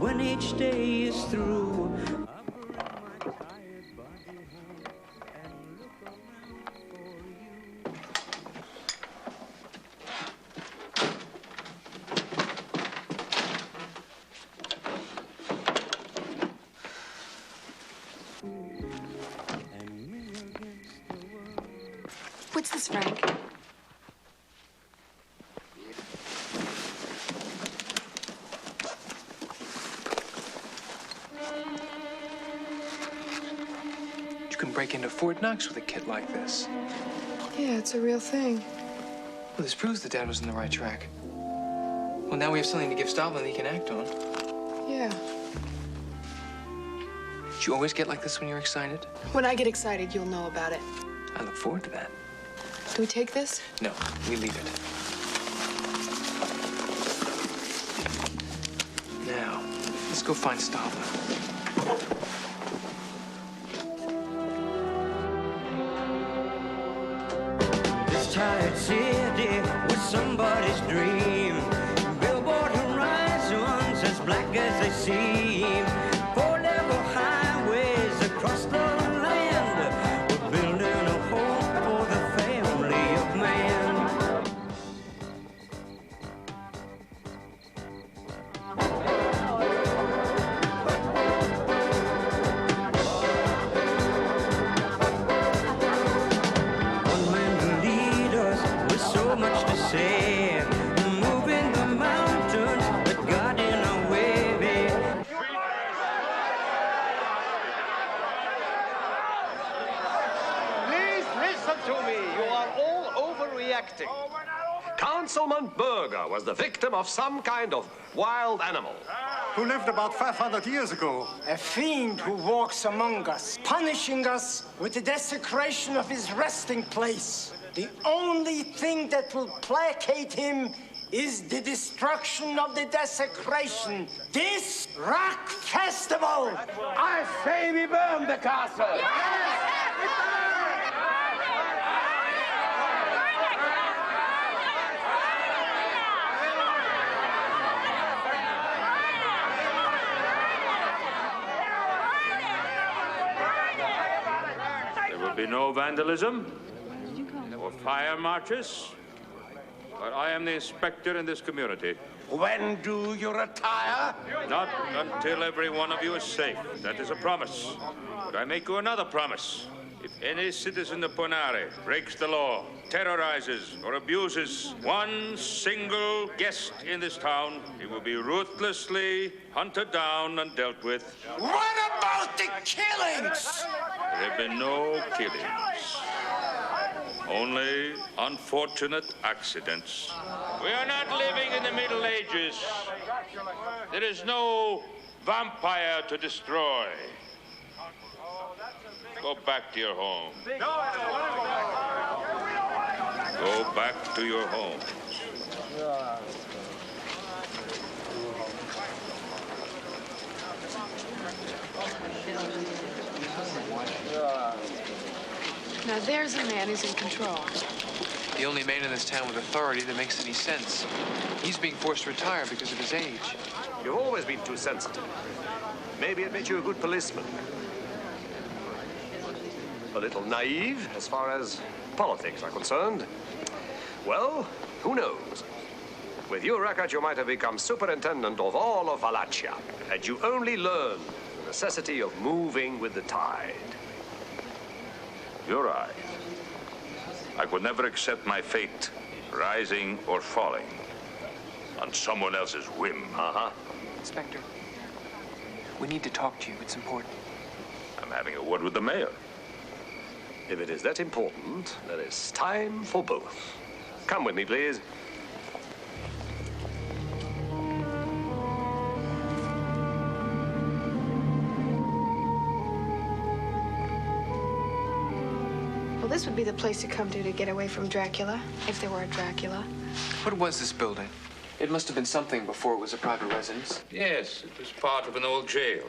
when each day is through, I bring my tired body home and look around for you. What's this, Frank? You can break into Fort Knox with a kit like this. Yeah, it's a real thing. Well, this proves that Dad was on the right track. Well, now we have something to give Stalin that he can act on. Yeah. Do you always get like this when you're excited? When I get excited, you'll know about it. I look forward to that. Do we take this? No, we leave it. Now, let's go find Stalin. This tired city was somebody's dream. Billboard horizons as black as they seem. Four-level highways across the land. We're building a home for the family of man. One man to lead us with so much to say. Moving the mountains that got in our way. Please listen to me. You are all overreacting. Councilman Berger was the victim of some kind of wild animal. Who lived about 500 years ago. A fiend who walks among us, punishing us with the desecration of his resting place. The only thing that will placate him is the destruction of the desecration. This rock festival! I say we burn the castle! There will be no vandalism or fire marches, but I am the inspector in this community. When do you retire? Not until every one of you is safe. That is a promise. But I make you another promise. If any citizen of Ponare breaks the law, terrorizes or abuses one single guest in this town, he will be ruthlessly hunted down and dealt with. What about the killings? There have been no killings. Only unfortunate accidents. We are not living in the Middle Ages. There is no vampire to destroy. Go back to your home. Go back to your home. Now there's a man who's in control. The only man in this town with authority that makes any sense. He's being forced to retire because of his age. You've always been too sensitive. Maybe it made you a good policeman. A little naive as far as politics are concerned. Well, who knows? With your record, you might have become superintendent of all of Wallachia, had you only learned the necessity of moving with the tide. You're right. I could never accept my fate, rising or falling, on someone else's whim. Inspector, we need to talk to you. It's important. I'm having a word with the mayor. If it is that important, there is time for both. Come with me, please. Well, this would be the place to come to get away from Dracula, if there were a Dracula. What was this building? It must have been something before it was a private residence. Yes, it was part of an old jail.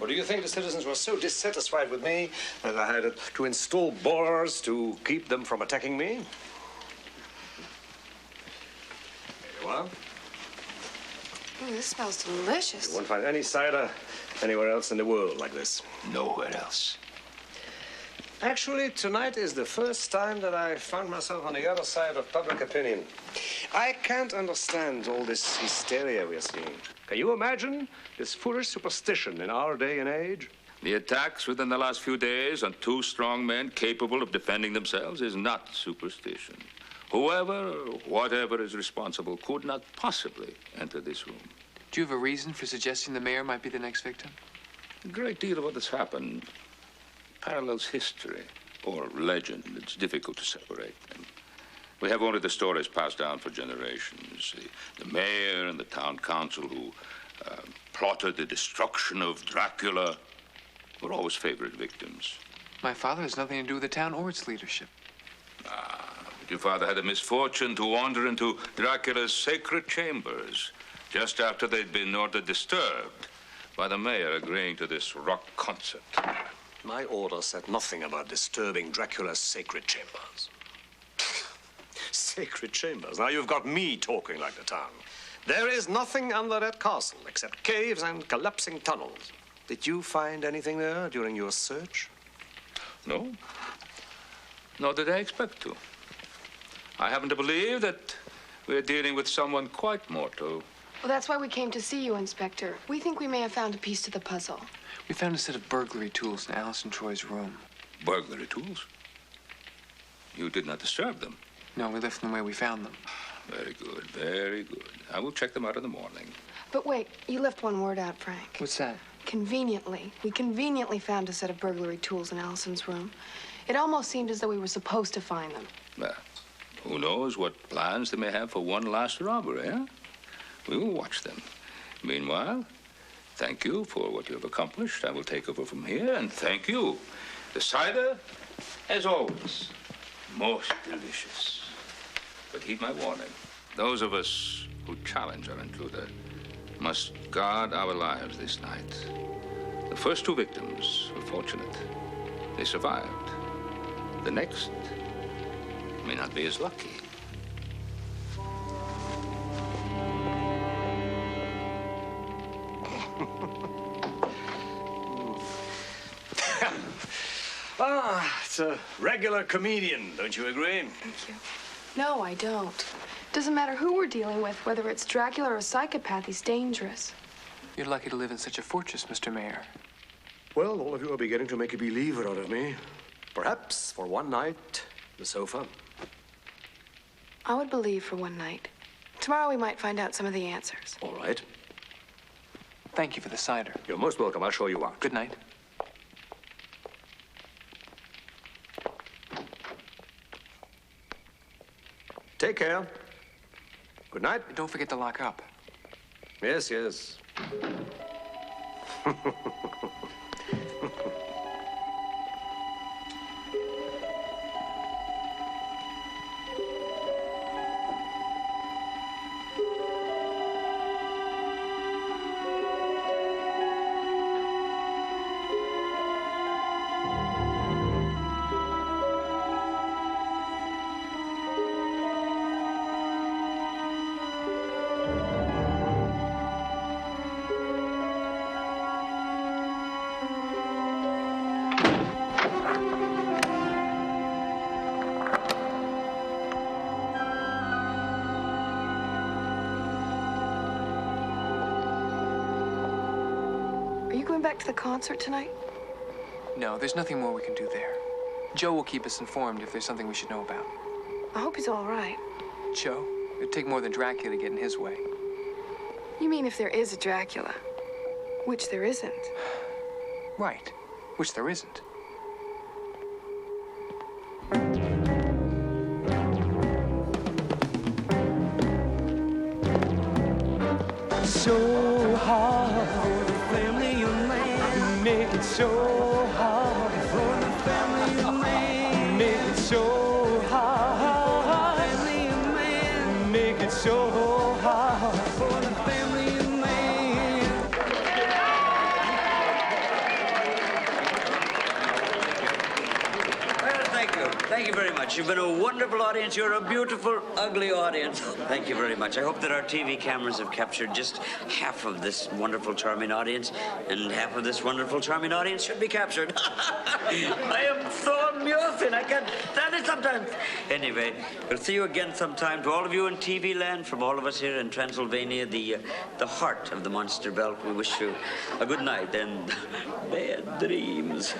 Or do you think the citizens were so dissatisfied with me that I had to install bars to keep them from attacking me? There you are. Ooh, this smells delicious. You won't find any cider anywhere else in the world like this. Nowhere else. Actually, tonight is the first time that I found myself on the other side of public opinion. I can't understand all this hysteria we're seeing. Can you imagine this foolish superstition in our day and age? The attacks within the last few days on two strong men capable of defending themselves is not superstition. Whoever or whatever is responsible could not possibly enter this room. Do you have a reason for suggesting the mayor might be the next victim? A great deal of what has happened parallels history or legend. It's difficult to separate them. We have only the stories passed down for generations. The mayor and the town council who plotted the destruction of Dracula were always favorite victims. My father has nothing to do with the town or its leadership. But your father had the misfortune to wander into Dracula's sacred chambers just after they'd been ordered disturbed by the mayor agreeing to this rock concert. My order said nothing about disturbing Dracula's sacred chambers. Sacred chambers? Now you've got me talking like the town. There is nothing under that castle except caves and collapsing tunnels. Did you find anything there during your search? No. Nor did I expect to. I happen to believe that we're dealing with someone quite mortal. Well, that's why we came to see you, Inspector. We think we may have found a piece to the puzzle. We found a set of burglary tools in Alice and Troy's room. Burglary tools? You did not disturb them? No, we left them the way we found them. Very good, very good. I will check them out in the morning. But wait, you left one word out, Frank. What's that? Conveniently. We conveniently found a set of burglary tools in Allison's room. It almost seemed as though we were supposed to find them. Well, who knows what plans they may have for one last robbery, eh? We will watch them. Meanwhile, thank you for what you have accomplished. I will take over from here, and thank you. The cider, as always, most delicious. But heed my warning. Those of us who challenge our intruder must guard our lives this night. The first two victims were fortunate. They survived. The next may not be as lucky. It's a regular comedian, don't you agree? Thank you. No, I don't. Doesn't matter who we're dealing with, whether it's Dracula or a psychopath, he's dangerous. You're lucky to live in such a fortress, Mr. Mayor. Well, all of you are beginning to make a believer out of me. Perhaps for one night, the sofa. I would believe for one night. Tomorrow we might find out some of the answers. All right. Thank you for the cider. You're most welcome. I'll show you out. Good night. Take care. Good night. Don't forget to lock up. Yes, yes. Are you going back to the concert tonight? No, there's nothing more we can do there. Joe will keep us informed if there's something we should know about. I hope he's all right. Joe? It'd take more than Dracula to get in his way. You mean if there is a Dracula? Which there isn't. Right. Which there isn't. So hard for the family of man. Make it so hard for the family of man. Make it so hard, family of man. Make it so hard for the family of man. Well, thank you. Thank you very much. You've been a wonderful audience. You're a beautiful, ugly audience. Thank you very much. I hope that our TV cameras have captured just half of this wonderful, charming audience, and half of this wonderful, charming audience should be captured. I am so amusing. I can't stand it sometimes. Anyway, we'll see you again sometime. To all of you in TV land, from all of us here in Transylvania, the heart of the Monster Belt, we wish you a good night and bad dreams.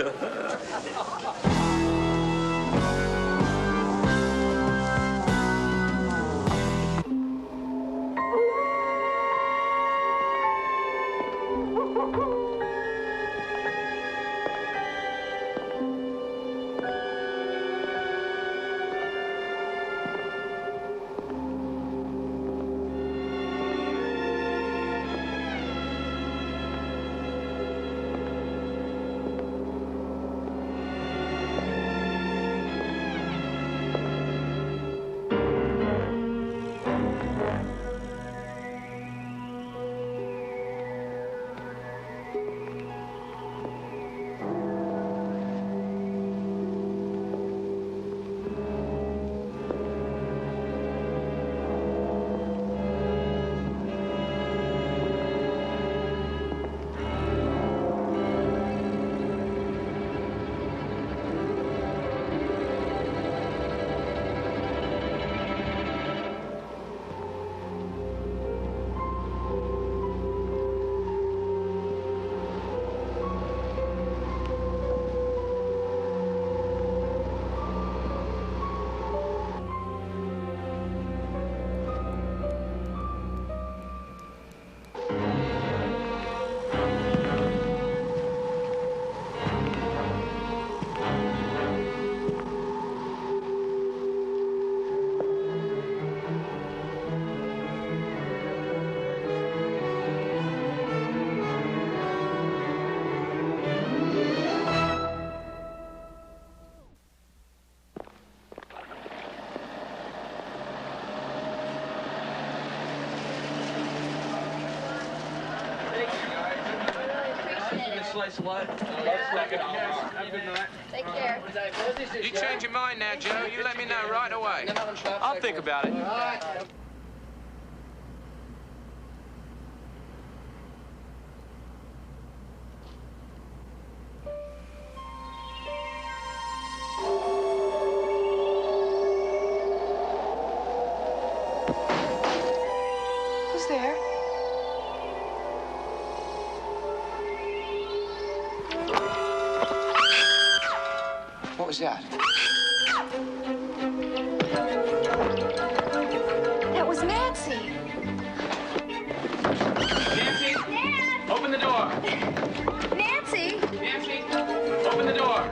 Take care. You change your mind now, Joe. You let me know right away. I'll think about it. Who's there? What was that? That was Nancy. Nancy? Open the door. Nancy? Nancy? Open the door.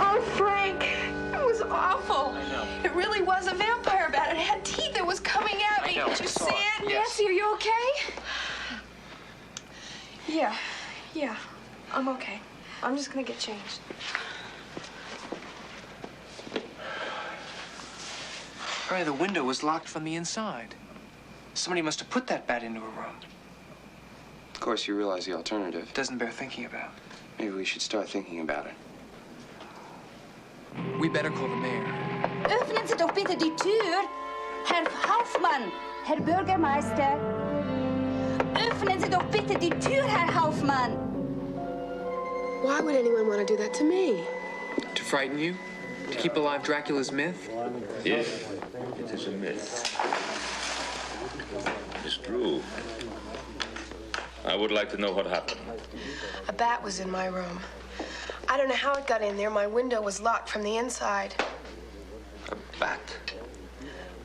Oh, Frank, it was awful. It really was a vampire bat. It had teeth. It was coming at me. I know, Did you I saw see it. it? Yes. Nancy, are you okay? Yeah, I'm okay. I'm just gonna get changed. Ray, the window was locked from the inside. Somebody must have put that bat into a room. Of course, you realize the alternative. Doesn't bear thinking about. Maybe we should start thinking about it. We better call the mayor. Öffnen Sie doch bitte die Tür. Herr Hauptmann, Herr Bürgermeister. Öffnen Sie doch bitte die Tür, Herr Hauptmann. Why would anyone want to do that to me? To frighten you? To keep alive Dracula's myth? Yes, it is a myth. It's true. I would like to know what happened. A bat was in my room. I don't know how it got in there. My window was locked from the inside. A bat?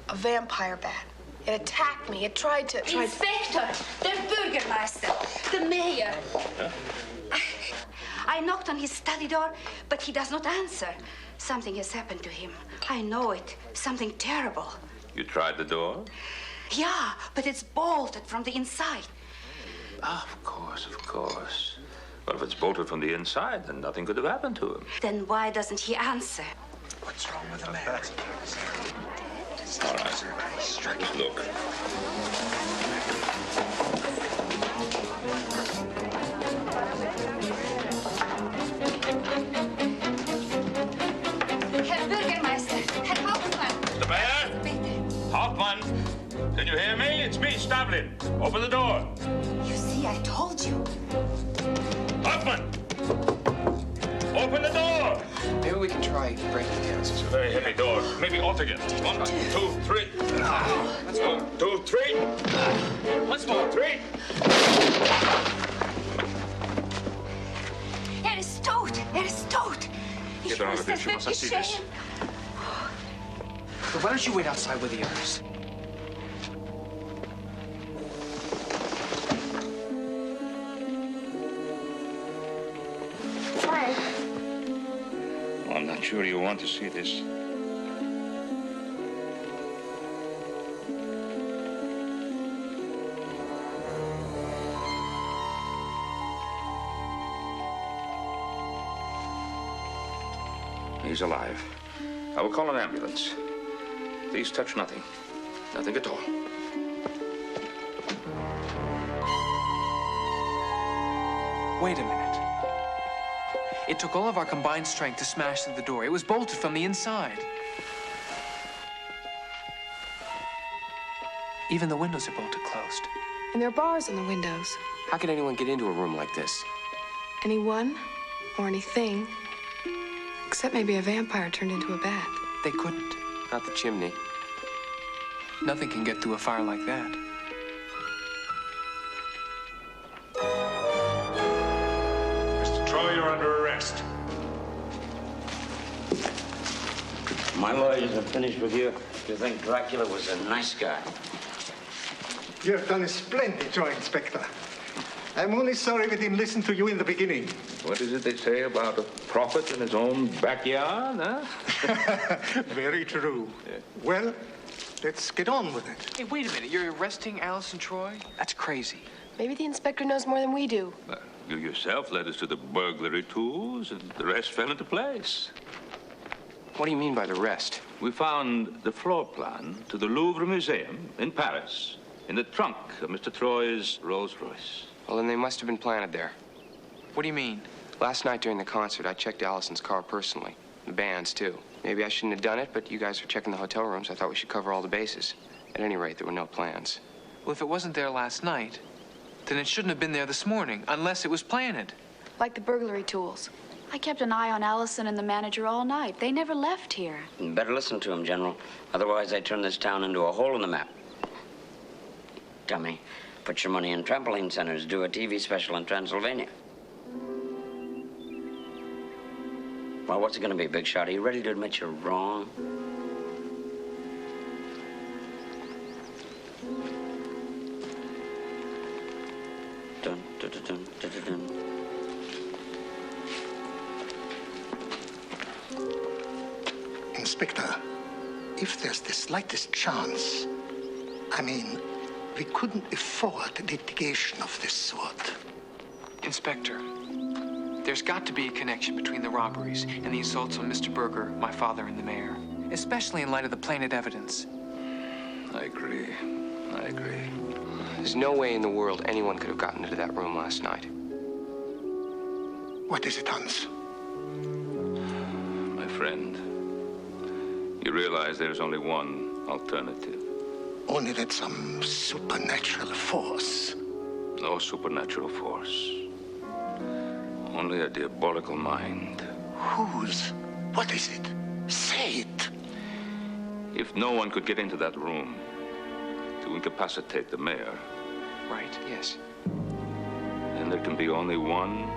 A vampire bat. It attacked me. It tried to... Inspector, the Bürgermeister, the mayor. Huh? I knocked on his study door, but he does not answer. Something has happened to him. I know it. Something terrible. You tried the door? Yeah, but it's bolted from the inside. Of course, of course. Well, if it's bolted from the inside, then nothing could have happened to him. Then why doesn't he answer? What's wrong with the man? All right. Let's look. Herr Bürgermeister, Herr Hauptmann. Mr. Mayor? Hauptmann? Can you hear me? It's me, Stavlin. Open the door. You see, I told you. Hauptmann! Open the door! Maybe we can try breaking it down. It's a very heavy door. Maybe all together. 1, 2, 3. Let's go. 1, 2, 3. Once more. 3. Er is dood. Er is dood. Get her out of here. She must not see this. But why don't you wait outside with the others? Frank. I'm not sure you want to see this. He's alive. I will call an ambulance. Please touch nothing. Nothing at all. Wait a minute. It took all of our combined strength to smash through the door. It was bolted from the inside. Even the windows are bolted closed. And there are bars on the windows. How could anyone get into a room like this? Anyone or anything, except maybe a vampire turned into a bat. They couldn't. Not the chimney. Nothing can get through a fire like that. Mr. Troy, you're under arrest. My lawyers have finished with you. You think Dracula was a nice guy? You have done a splendid job, Inspector. I'm only sorry we didn't listen to you in the beginning. What is it they say about a prophet in his own backyard, huh? Very true. Yeah. Well, let's get on with it. Hey, wait a minute. You're arresting Allison Troy? That's crazy. Maybe the inspector knows more than we do. You yourself led us to the burglary tools, and the rest fell into place. What do you mean by the rest? We found the floor plan to the Louvre Museum in Paris in the trunk of Mr. Troy's Rolls-Royce. Well, then they must have been planted there. What do you mean? Last night during the concert, I checked Allison's car personally. The band's, too. Maybe I shouldn't have done it, but you guys were checking the hotel rooms. I thought we should cover all the bases. At any rate, there were no plans. Well, if it wasn't there last night, then it shouldn't have been there this morning, unless it was planted. Like the burglary tools. I kept an eye on Allison and the manager all night. They never left here. You better listen to him, General. Otherwise, I turn this town into a hole in the map. Dummy, put your money in trampoline centers. Do a TV special in Transylvania. Well, what's it going to be, Big Shot? Are you ready to admit you're wrong? Dun, dun, dun, dun, dun, dun, dun. Inspector, if there's the slightest chance, I mean, we couldn't afford litigation of this sort. Inspector, there's got to be a connection between the robberies and the assaults on Mr. Berger, my father, and the mayor. Especially in light of the planted evidence. I agree. I agree. There's no way in the world anyone could have gotten into that room last night. What is it, Hans? My friend, you realize there's only one alternative. Only that some supernatural force. No supernatural force. Only a diabolical mind. Whose? What is it? Say it. If no one could get into that room to incapacitate the mayor, Right, yes. then there can be only one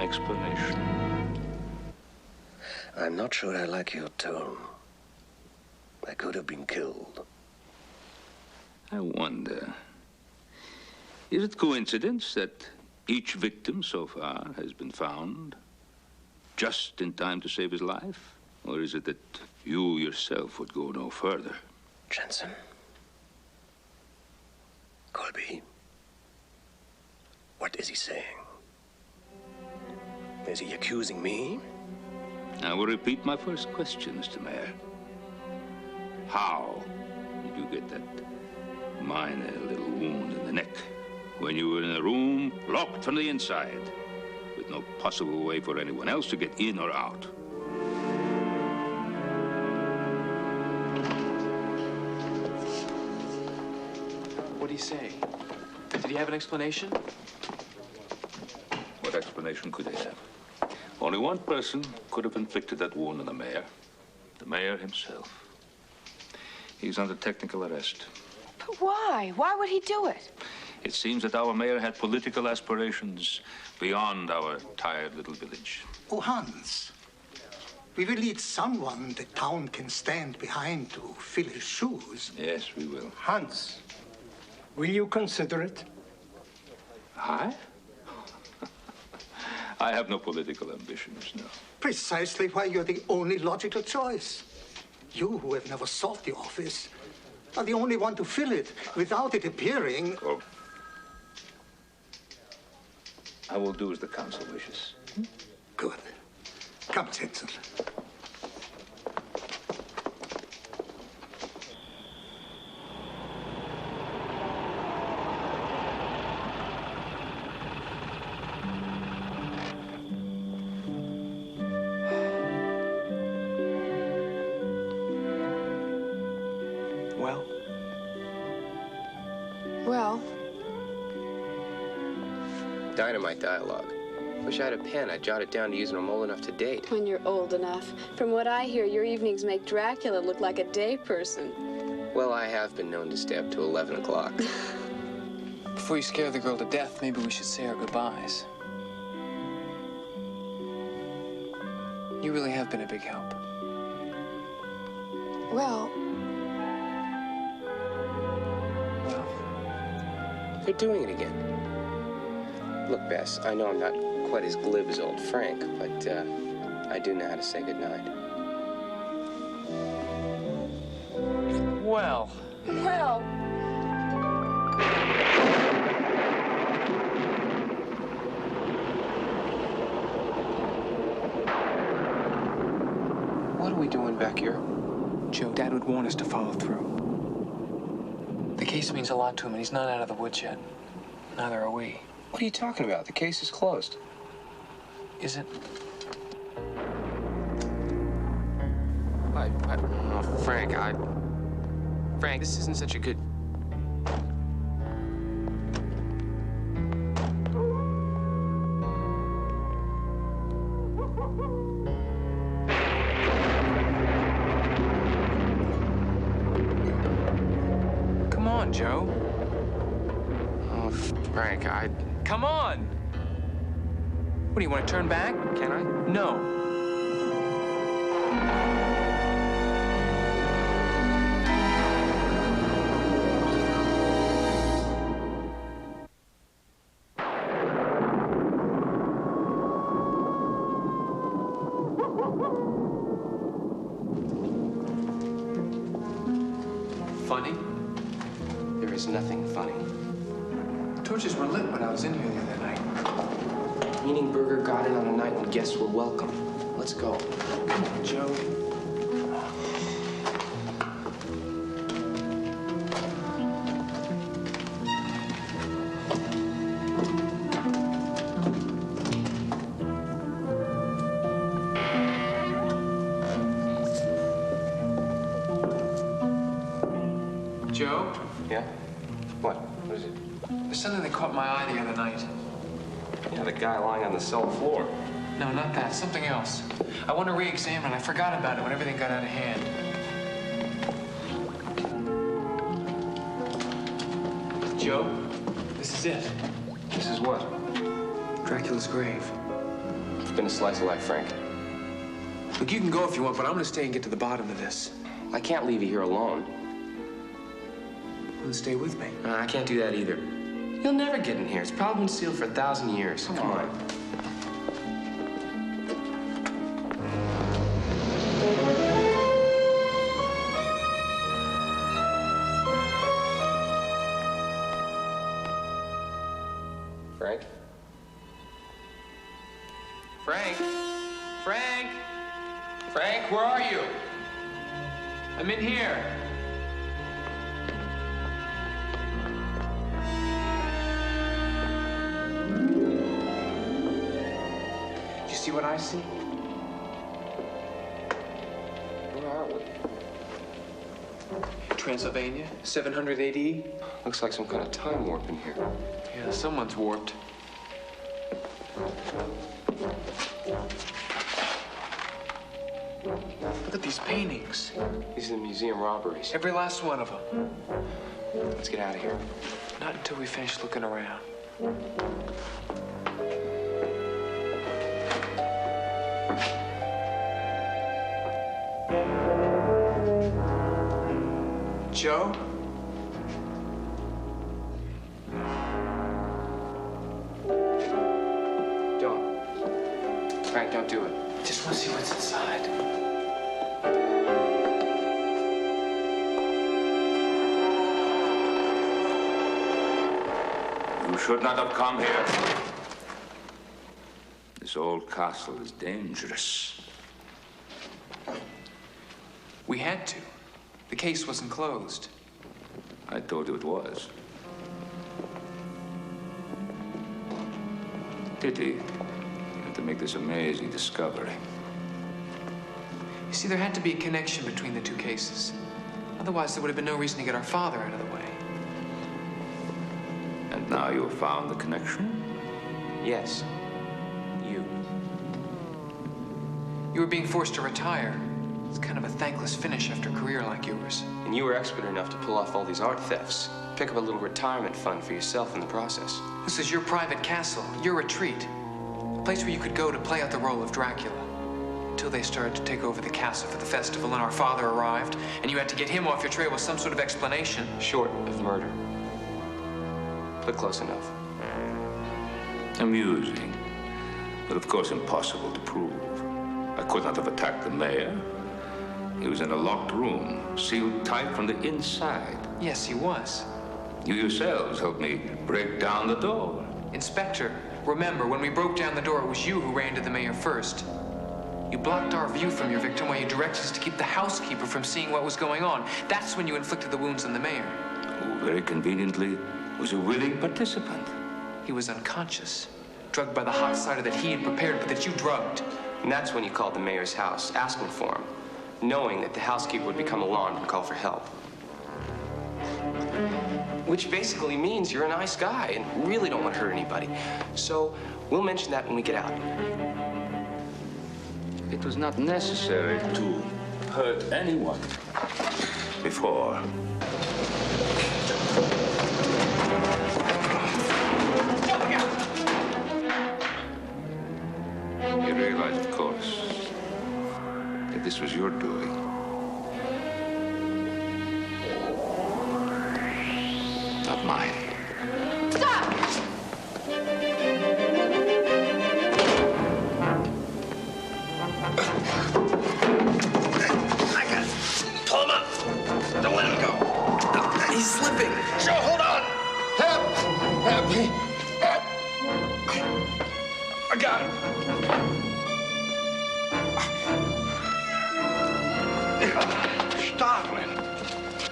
explanation. I'm not sure I like your tone. I could have been killed. I wonder, is it coincidence that each victim so far has been found just in time to save his life? Or is it that you yourself would go no further? Jensen. Colby. What is he saying? Is he accusing me? I will repeat my first question, Mr. Mayor. How did you get that minor little wound in the neck when you were in a room locked from the inside, with no possible way for anyone else to get in or out? What do you say? Did he have an explanation? What explanation could he have? Only one person could have inflicted that wound on the mayor himself. He's under technical arrest. But why? Why would he do it? It seems that our mayor had political aspirations beyond our tired little village. Oh, Hans, we will need someone the town can stand behind to fill his shoes. Yes, we will. Hans, will you consider it? I? I have no political ambitions, no. Precisely why you're the only logical choice. You, who have never sought the office, are the only one to fill it without it appearing... Oh. I will do as the council wishes. Good. Come, Jensen. Well? Well? Dynamite dialogue. Wish I had a pen. I'd jot it down to use when I'm old enough to date. When you're old enough. From what I hear, your evenings make Dracula look like a day person. Well, I have been known to stay up to 11 o'clock. Before you scare the girl to death, maybe we should say our goodbyes. You really have been a big help. Well... They're doing it again. Look, Bess, I know I'm not quite as glib as old Frank, but I do know how to say goodnight. Well. Well. What are we doing back here? Joe, Dad would want us to follow through. The case means a lot to him, and he's not out of the woods yet. Neither are we. What are you talking about? The case is closed. Is it? Oh, Frank, Frank, this isn't such a good... Come on, Joe. Oh, Frank, Come on! What, do you want to turn back? Can I? No. Funny? There is nothing funny. Torches were lit when I was in here the other night. Meaning Burger got in on a night when guests were welcome. Let's go. Come on, Joe. Joe? Yeah? What? What is it? There's something that caught my eye the other night. Yeah, the guy lying on the cell floor. No, not that. Something else. I want to re-examine. I forgot about it when everything got out of hand. Joe, this is it. This is what? Dracula's grave. It's been a slice of life, Frank. Look, you can go if you want, but I'm going to stay and get to the bottom of this. I can't leave you here alone. Well, stay with me. I can't do that either. You'll never get in here. It's probably been sealed for 1,000 years. Come on. Frank? Frank? Frank? Frank, where are you? I'm in here. You see what I see? Where are we? Transylvania, 700 AD. Looks like some kind of time warp in here. Yeah, someone's warped. Look at these paintings. These are the museum robberies. Every last one of them. Let's get out of here. Not until we finish looking around. Joe? Don't. Frank, don't do it. Just want to see what's inside. You should not have come here. This old castle is dangerous. We had to. The case wasn't closed. I told you it was. Pity you had to make this amazing discovery. You see, there had to be a connection between the two cases. Otherwise, there would have been no reason to get our father out of the way. And now you have found the connection? Yes. You. You were being forced to retire. It's kind of a thankless finish after a career like yours. And you were expert enough to pull off all these art thefts. Pick up a little retirement fund for yourself in the process. This is your private castle, your retreat. A place where you could go to play out the role of Dracula. Until they started to take over the castle for the festival and our father arrived, and you had to get him off your trail with some sort of explanation. Short of murder. But close enough. Amusing, but of course impossible to prove. I could not have attacked the mayor. He was in a locked room, sealed tight from the inside. Yes, he was. You yourselves helped me break down the door. Inspector, remember, when we broke down the door, it was you who ran to the mayor first. You blocked our view from your victim while you directed us to keep the housekeeper from seeing what was going on. That's when you inflicted the wounds on the mayor. Who very conveniently was a willing participant. He was unconscious, drugged by the hot cider that he had prepared, but that you drugged. And that's when you called the mayor's house, asking for him, knowing that the housekeeper would become alarmed and call for help. Which basically means you're a nice guy and really don't want to hurt anybody. So we'll mention that when we get out. It was not necessary to hurt anyone before. You realize, of course, that this was your doing. Not mine. Stop! I got it. Pull him up. Don't let him go. He's slipping. Joe, hold on. Help me. Help. I got him. Startling.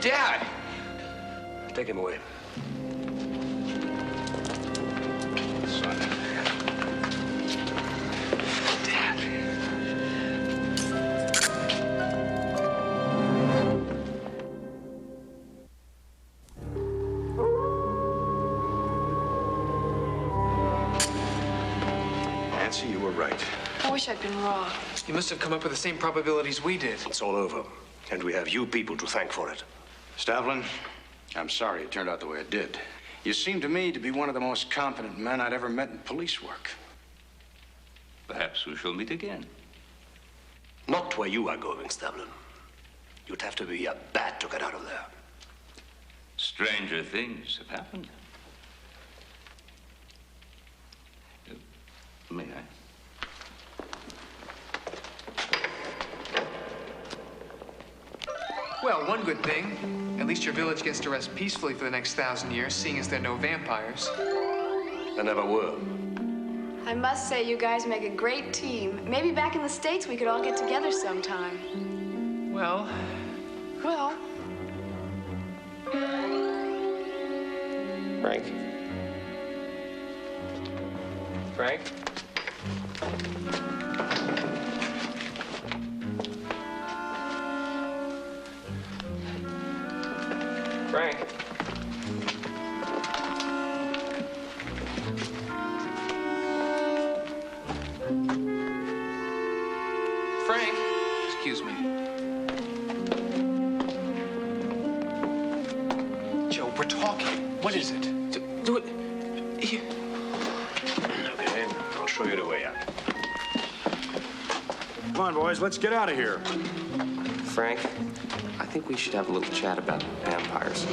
Dad. Take him away. Son. Dad. Nancy, you were right. I wish I'd been wrong. You must have come up with the same probabilities we did. It's all over, and we have you people to thank for it. Stavlin, I'm sorry it turned out the way it did. You seem to me to be one of the most competent men I'd ever met in police work. Perhaps we shall meet again. Not where you are going, Stavlin. You'd have to be a bat to get out of there. Stranger things have happened. May I? Well, one good thing. At least your village gets to rest peacefully for the next 1,000 years, seeing as there are no vampires. There never were. I must say, you guys make a great team. Maybe back in the States we could all get together sometime. Well... Well... Frank? Frank? Frank? Frank? Excuse me. Joe, we're talking. What is it? Do it. Here. Okay, I'll show you the way out. Come on, boys, let's get out of here. Frank, I think we should have a little chat about vampires.